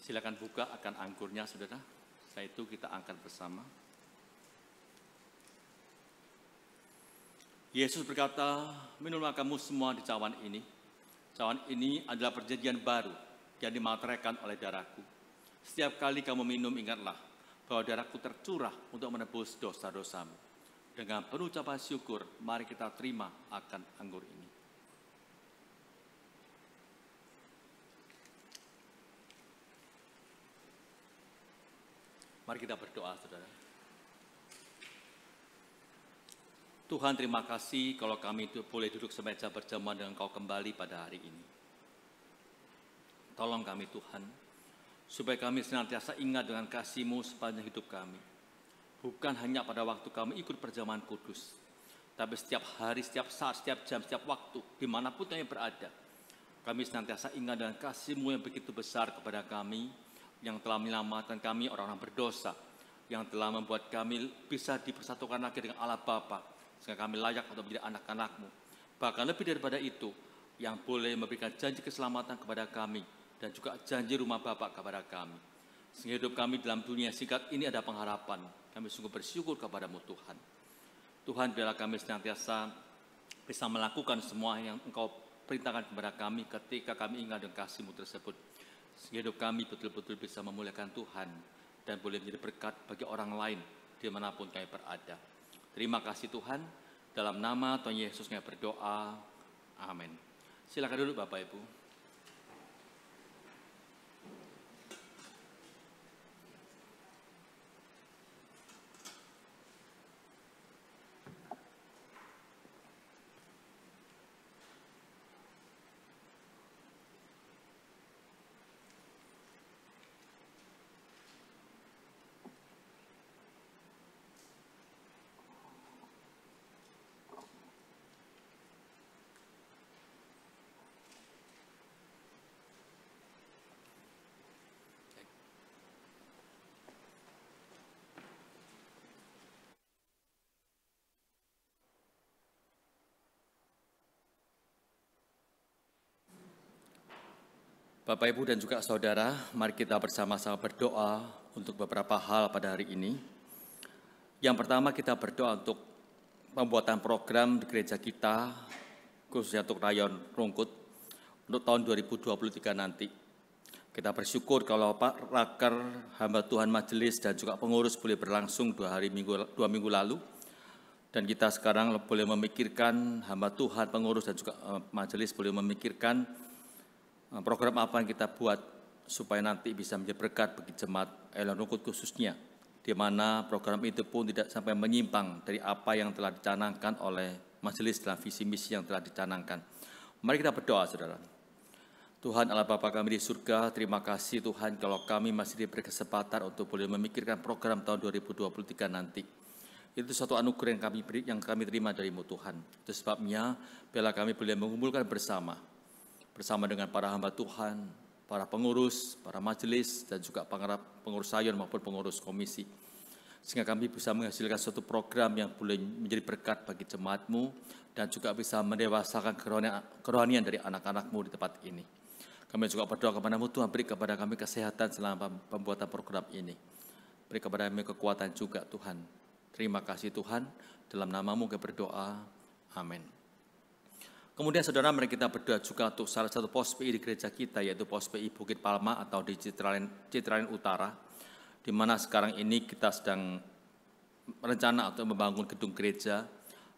Silakan buka akan anggurnya, saudara. Setelah itu kita angkat bersama. Yesus berkata, minumlah kamu semua di cawan ini. Cawan ini adalah perjanjian baru yang dimateraikan oleh darahku. Setiap kali kamu minum, ingatlah bahwa darahku tercurah untuk menebus dosa-dosamu. Dengan penuh ucapan syukur, mari kita terima akan anggur ini. Mari kita berdoa, saudara. Tuhan, terima kasih kalau kami itu boleh duduk semeja berjamuan dengan Kau kembali pada hari ini. Tolong kami Tuhan, supaya kami senantiasa ingat dengan kasih-Mu sepanjang hidup kami. Bukan hanya pada waktu kami ikut perjamuan kudus, tapi setiap hari, setiap saat, setiap jam, setiap waktu, dimanapun kami berada. Kami senantiasa ingat dengan kasih-Mu yang begitu besar kepada kami, yang telah menyelamatkan kami orang-orang berdosa, yang telah membuat kami bisa dipersatukan lagi dengan Allah Bapa, sehingga kami layak untuk menjadi anak-anak-Mu. Bahkan lebih daripada itu, yang boleh memberikan janji keselamatan kepada kami, dan juga janji rumah Bapa kepada kami. Sehingga hidup kami dalam dunia singkat ini ada pengharapan. Kami sungguh bersyukur kepada-Mu Tuhan. Tuhan, biarlah kami senantiasa bisa melakukan semua yang Engkau perintahkan kepada kami ketika kami ingat dengan kasih-Mu tersebut. Sehingga hidup kami betul-betul bisa memuliakan Tuhan dan boleh menjadi berkat bagi orang lain dimanapun kami berada. Terima kasih Tuhan, dalam nama Tuhan Yesus kami berdoa, amin. Silakan duduk Bapak Ibu. Bapak, Ibu, dan juga saudara, mari kita bersama-sama berdoa untuk beberapa hal pada hari ini. Yang pertama, kita berdoa untuk pembuatan program di gereja kita, khususnya untuk Rayon Rungkut, untuk tahun 2023 nanti. Kita bersyukur kalau Pak Raker, hamba Tuhan majelis, dan juga pengurus boleh berlangsung 2 minggu lalu. Dan kita sekarang boleh memikirkan, hamba Tuhan, pengurus, dan juga majelis boleh memikirkan program apa yang kita buat supaya nanti bisa menjadi berkat bagi jemaat Rayon Rungkut khususnya, di mana program itu pun tidak sampai menyimpang dari apa yang telah dicanangkan oleh majelis dalam visi misi yang telah dicanangkan. Mari kita berdoa, saudara. Tuhan Allah Bapa kami di surga, terima kasih Tuhan kalau kami masih diberi kesempatan untuk boleh memikirkan program tahun 2023 nanti. Itu suatu anugerah yang kami terima dari-Mu Tuhan. Itu sebabnya biarlah kami boleh mengumpulkan bersama dengan para hamba Tuhan, para pengurus, para majelis, dan juga pengurus Rayon maupun pengurus komisi. Sehingga kami bisa menghasilkan suatu program yang boleh menjadi berkat bagi jemaat-Mu dan juga bisa mendewasakan kerohanian dari anak-anak-Mu di tempat ini. Kami juga berdoa kepada-Mu Tuhan, beri kepada kami kesehatan selama pembuatan program ini. Beri kepada kami kekuatan juga Tuhan. Terima kasih Tuhan, dalam nama-Mu kami berdoa, amin. Kemudian saudara, mari kita berdoa juga untuk salah satu pos PI di gereja kita, yaitu pos PI Bukit Palma atau di Citraland Utara, di mana sekarang ini kita sedang merencana untuk membangun gedung gereja.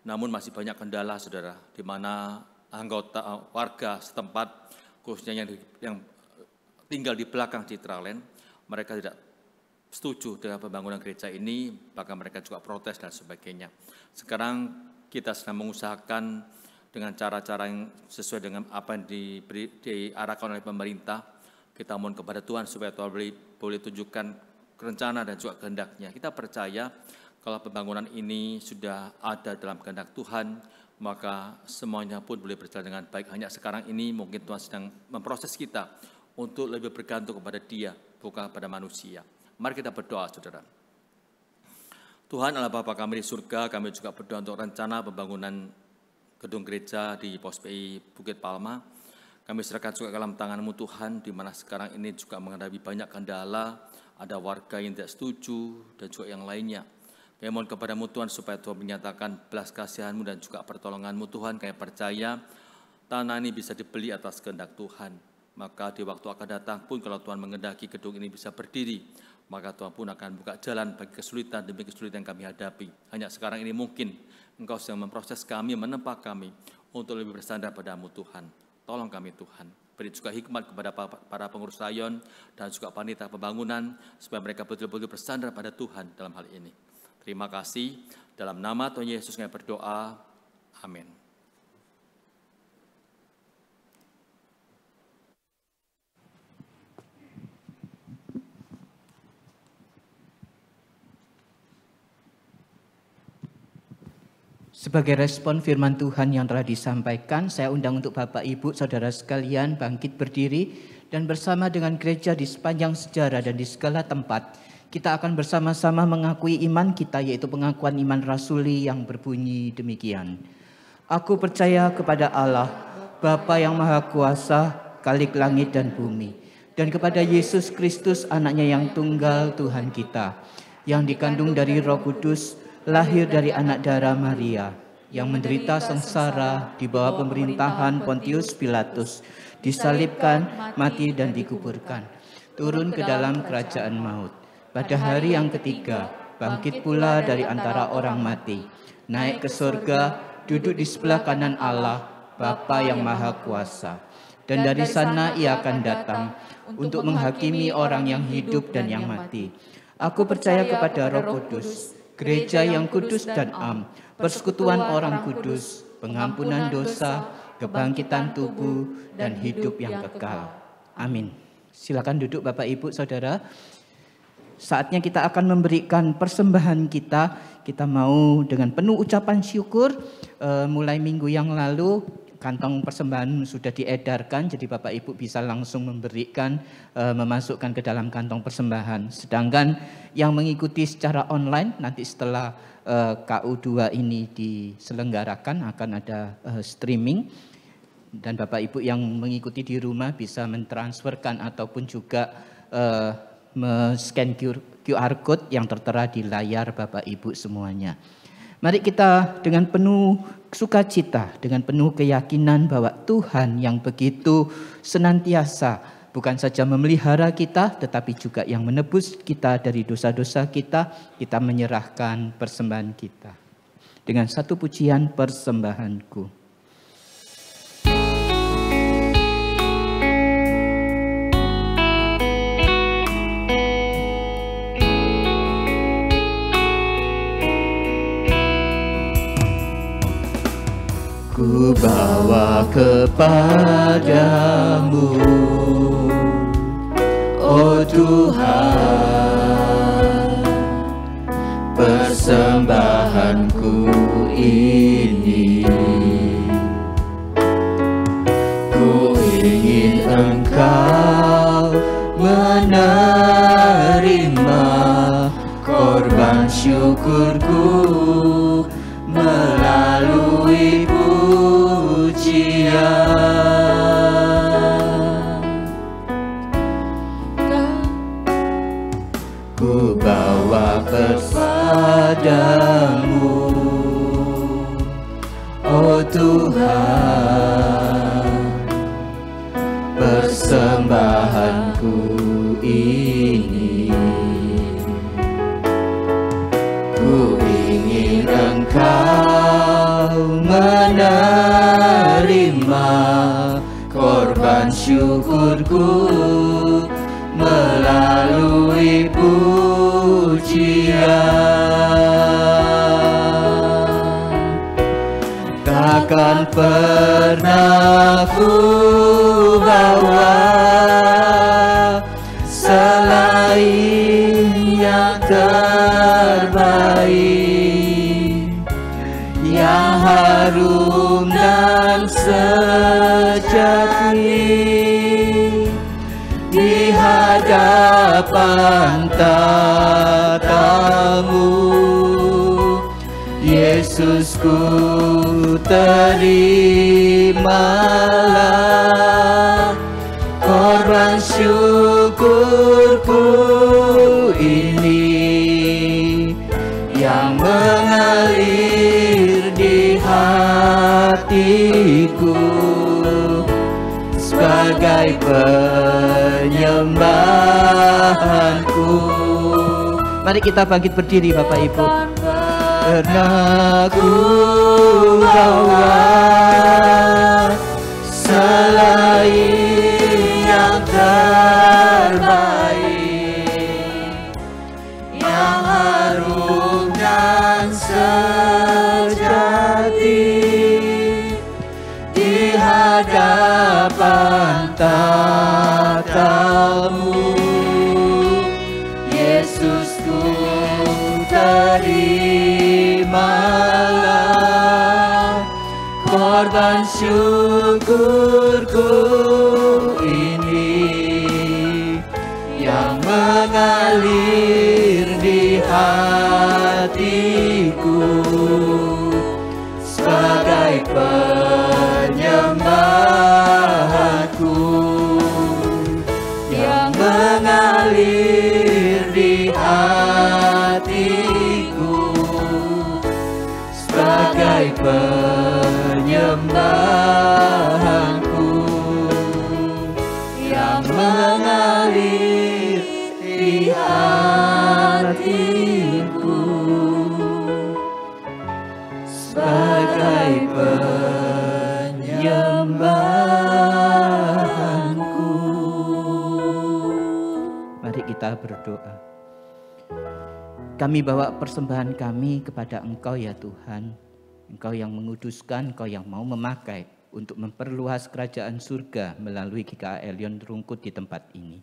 Namun masih banyak kendala, saudara, di mana anggota warga setempat, khususnya yang tinggal di belakang Citraland, mereka tidak setuju dengan pembangunan gereja ini, bahkan mereka juga protes dan sebagainya. Sekarang kita sedang mengusahakan dengan cara-cara yang sesuai dengan apa yang diarahkan oleh pemerintah. Kita mohon kepada Tuhan supaya Tuhan boleh tunjukkan rencana dan juga kehendak-Nya. Kita percaya kalau pembangunan ini sudah ada dalam kehendak Tuhan, maka semuanya pun boleh berjalan dengan baik. Hanya sekarang ini mungkin Tuhan sedang memproses kita untuk lebih bergantung kepada Dia, bukan kepada manusia. Mari kita berdoa, saudara. Tuhan Allah Bapa kami di surga, kami juga berdoa untuk rencana pembangunan gedung gereja di POSPI Bukit Palma. Kami serahkan juga dalam tangan-Mu Tuhan, di mana sekarang ini juga menghadapi banyak kendala, ada warga yang tidak setuju, dan juga yang lainnya. Kami mohon kepada-Mu Tuhan supaya Tuhan menyatakan belas kasihan-Mu dan juga pertolongan-Mu Tuhan. Kami percaya tanah ini bisa dibeli atas kehendak Tuhan. Maka di waktu akan datang pun kalau Tuhan mengendaki gedung ini bisa berdiri, maka Tuhan pun akan buka jalan bagi kesulitan demi kesulitan yang kami hadapi. Hanya sekarang ini mungkin Engkau sedang memproses kami, menempa kami untuk lebih bersandar pada-Mu Tuhan. Tolong kami Tuhan. Beri juga hikmat kepada para pengurus rayon dan juga panitia pembangunan supaya mereka betul-betul bersandar pada Tuhan dalam hal ini. Terima kasih. Dalam nama Tuhan Yesus kami berdoa. Amin. Sebagai respon firman Tuhan yang telah disampaikan, saya undang untuk Bapak, Ibu, Saudara sekalian bangkit berdiri dan bersama dengan gereja di sepanjang sejarah dan di segala tempat, kita akan bersama-sama mengakui iman kita, yaitu pengakuan iman rasuli yang berbunyi demikian. Aku percaya kepada Allah, Bapa yang Maha Kuasa, Khalik langit dan bumi, dan kepada Yesus Kristus, anaknya yang tunggal Tuhan kita, yang dikandung dari Roh Kudus, lahir dari anak darah Maria, yang menderita sengsara di bawah pemerintahan Pontius Pilatus, disalibkan, mati dan dikuburkan, turun ke dalam kerajaan maut. Pada hari yang ketiga, bangkit pula dari antara orang mati, naik ke surga, duduk di sebelah kanan Allah, Bapa yang Maha Kuasa. Dan dari sana Ia akan datang untuk menghakimi orang yang hidup dan yang mati. Aku percaya kepada Roh Kudus, gereja yang kudus dan am, persekutuan orang kudus, pengampunan dosa, kebangkitan tubuh, dan hidup yang kekal. Amin. Silakan duduk Bapak, Ibu, Saudara. Saatnya kita akan memberikan persembahan kita. Kita mau dengan penuh ucapan syukur, mulai minggu yang lalu kantong persembahan sudah diedarkan, jadi Bapak Ibu bisa langsung memberikan, memasukkan ke dalam kantong persembahan. Sedangkan yang mengikuti secara online, nanti setelah KU2 ini diselenggarakan akan ada streaming, dan Bapak Ibu yang mengikuti di rumah bisa mentransferkan ataupun juga men-scan QR code yang tertera di layar Bapak Ibu semuanya. Mari kita dengan penuh sukacita, dengan penuh keyakinan bahwa Tuhan yang begitu senantiasa bukan saja memelihara kita, tetapi juga yang menebus kita dari dosa-dosa kita menyerahkan persembahan kita. Dengan satu pujian, persembahanku. Ku bawa kepadamu, oh Tuhan, persembahanku ini. Ku ingin Engkau menerima korban syukurku melalui ku bawa kepadamu, oh Tuhan, persembahanku ini. Ku ingin Engkau syukurku melalui pujian. Takkan pernah ku bawa selain yang terbaik, yang harum dan sejati di hadapan tatamu. Yesusku, terimalah korban syukurku ini yang mengalir di hatiku sebagai penyembahanku. Mari kita bangkit berdiri Bapak Ibu. Pernah ku bawa selain yang terbaik, yang harum dan sejati di hadapan tatamu. Yesusku, terimalah korban syukurku ini yang mengalir di hatiku sebagai penyembahanku, yang mengalir di hatiku sebagai penyembahanku, yang mengalir di hatiku sebagai penyembahanku. Mari kita berdoa. Kami bawa persembahan kami kepada Engkau ya Tuhan. Engkau yang menguduskan, Engkau yang mau memakai untuk memperluas kerajaan surga melalui GKA Elion Rungkut di tempat ini.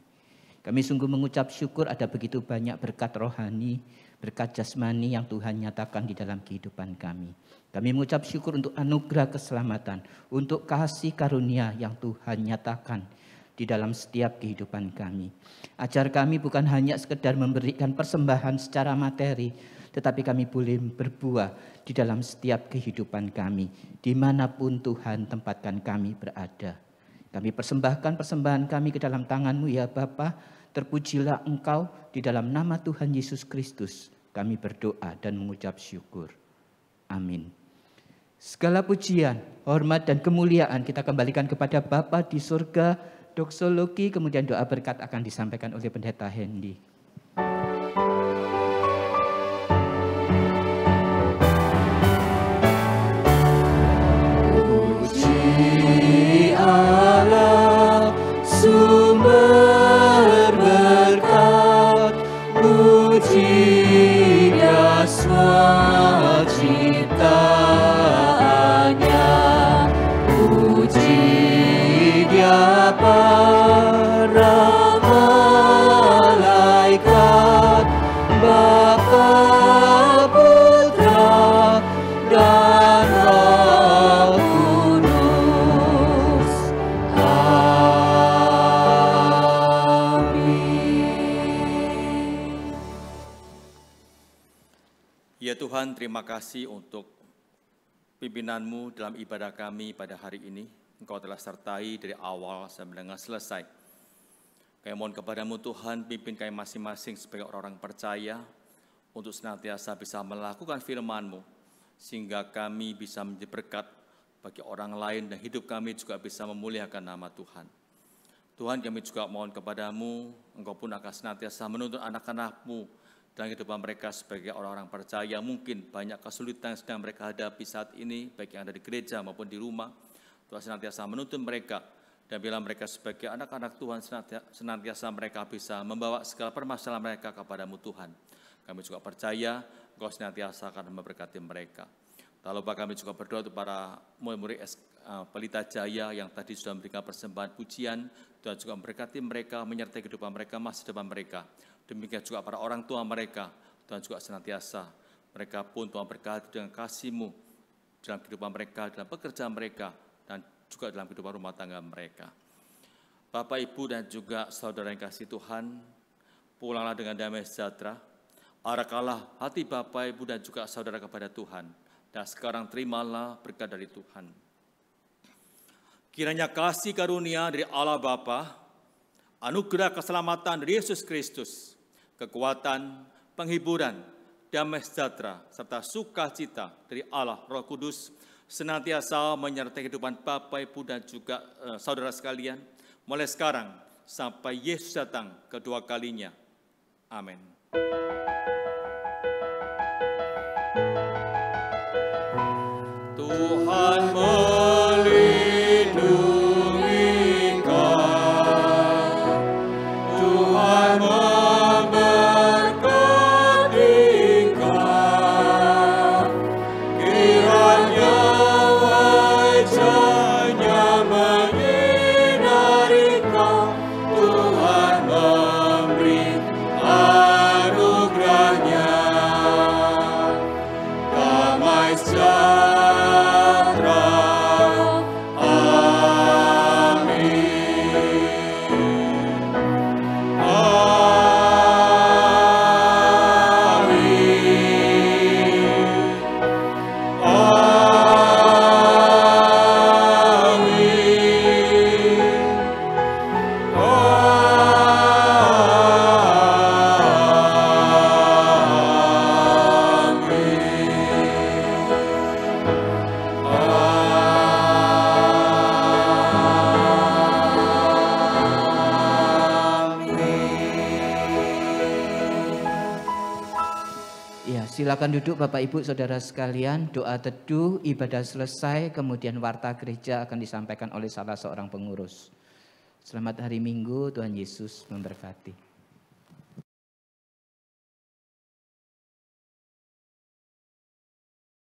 Kami sungguh mengucap syukur ada begitu banyak berkat rohani, berkat jasmani yang Tuhan nyatakan di dalam kehidupan kami. Kami mengucap syukur untuk anugerah keselamatan, untuk kasih karunia yang Tuhan nyatakan di dalam setiap kehidupan kami. Ajar kami bukan hanya sekedar memberikan persembahan secara materi, tetapi kami boleh berbuah di dalam setiap kehidupan kami, dimanapun Tuhan tempatkan kami berada. Kami persembahkan persembahan kami ke dalam tangan-Mu ya Bapa. Terpujilah Engkau di dalam nama Tuhan Yesus Kristus. Kami berdoa dan mengucap syukur. Amin. Segala pujian, hormat dan kemuliaan kita kembalikan kepada Bapa di surga. Doksologi, kemudian doa berkat akan disampaikan oleh Pendeta Hendy. Puji Allah, sumber berkat, puji Dia semua ciptaannya, puji Dia para malaikat, Bapa, Putra, dan Roh Kudus. Amin. Ya Tuhan, terima kasih untuk pimpinan-Mu dalam ibadah kami pada hari ini. Engkau telah sertai dari awal sampai dengan selesai. Kami mohon kepadamu Tuhan, pimpin kami masing-masing sebagai orang-orang percaya untuk senantiasa bisa melakukan firman-Mu, sehingga kami bisa menjadi berkat bagi orang lain dan hidup kami juga bisa memuliakan nama Tuhan. Tuhan, kami juga mohon kepadamu, Engkau pun akan senantiasa menuntun anak-anak-Mu dalam kehidupan mereka sebagai orang-orang percaya. Mungkin banyak kesulitan yang sedang mereka hadapi saat ini, baik yang ada di gereja maupun di rumah. Tuhan senantiasa menuntun mereka Dan bila mereka sebagai anak-anak Tuhan senantiasa mereka bisa membawa segala permasalahan mereka kepadamu Tuhan. Kami juga percaya Engkau senantiasa akan memberkati mereka. Tak lupa kami juga berdoa untuk para murid-murid Pelita Jaya yang tadi sudah memberikan persembahan pujian. Tuhan juga memberkati mereka, menyertai kehidupan mereka, masa depan mereka. Demikian juga para orang tua mereka. Tuhan juga senantiasa mereka pun Tuhan berkati dengan kasih-Mu dalam kehidupan mereka, dalam pekerjaan mereka, dan juga dalam kehidupan rumah tangga mereka. Bapak, Ibu, dan juga saudara yang kasih Tuhan, pulanglah dengan damai sejahtera. Arahkanlah hati Bapak, Ibu, dan juga saudara kepada Tuhan. Dan sekarang terimalah berkat dari Tuhan. Kiranya kasih karunia dari Allah Bapa, anugerah keselamatan dari Yesus Kristus, kekuatan, penghiburan, damai sejahtera, serta sukacita dari Allah Roh Kudus, senantiasa menyertai kehidupan Bapak, Ibu, dan juga saudara sekalian, mulai sekarang sampai Yesus datang kedua kalinya. Amin. Tuhan melindungi kau, Tuhan memberkati kau, kiranya wajah-Nya menyinari kau, Tuhan memberi anugerah-Nya, damai sejahtera. Silakan duduk Bapak Ibu Saudara sekalian, doa teduh, ibadah selesai, kemudian warta gereja akan disampaikan oleh salah seorang pengurus. Selamat hari Minggu, Tuhan Yesus memberkati.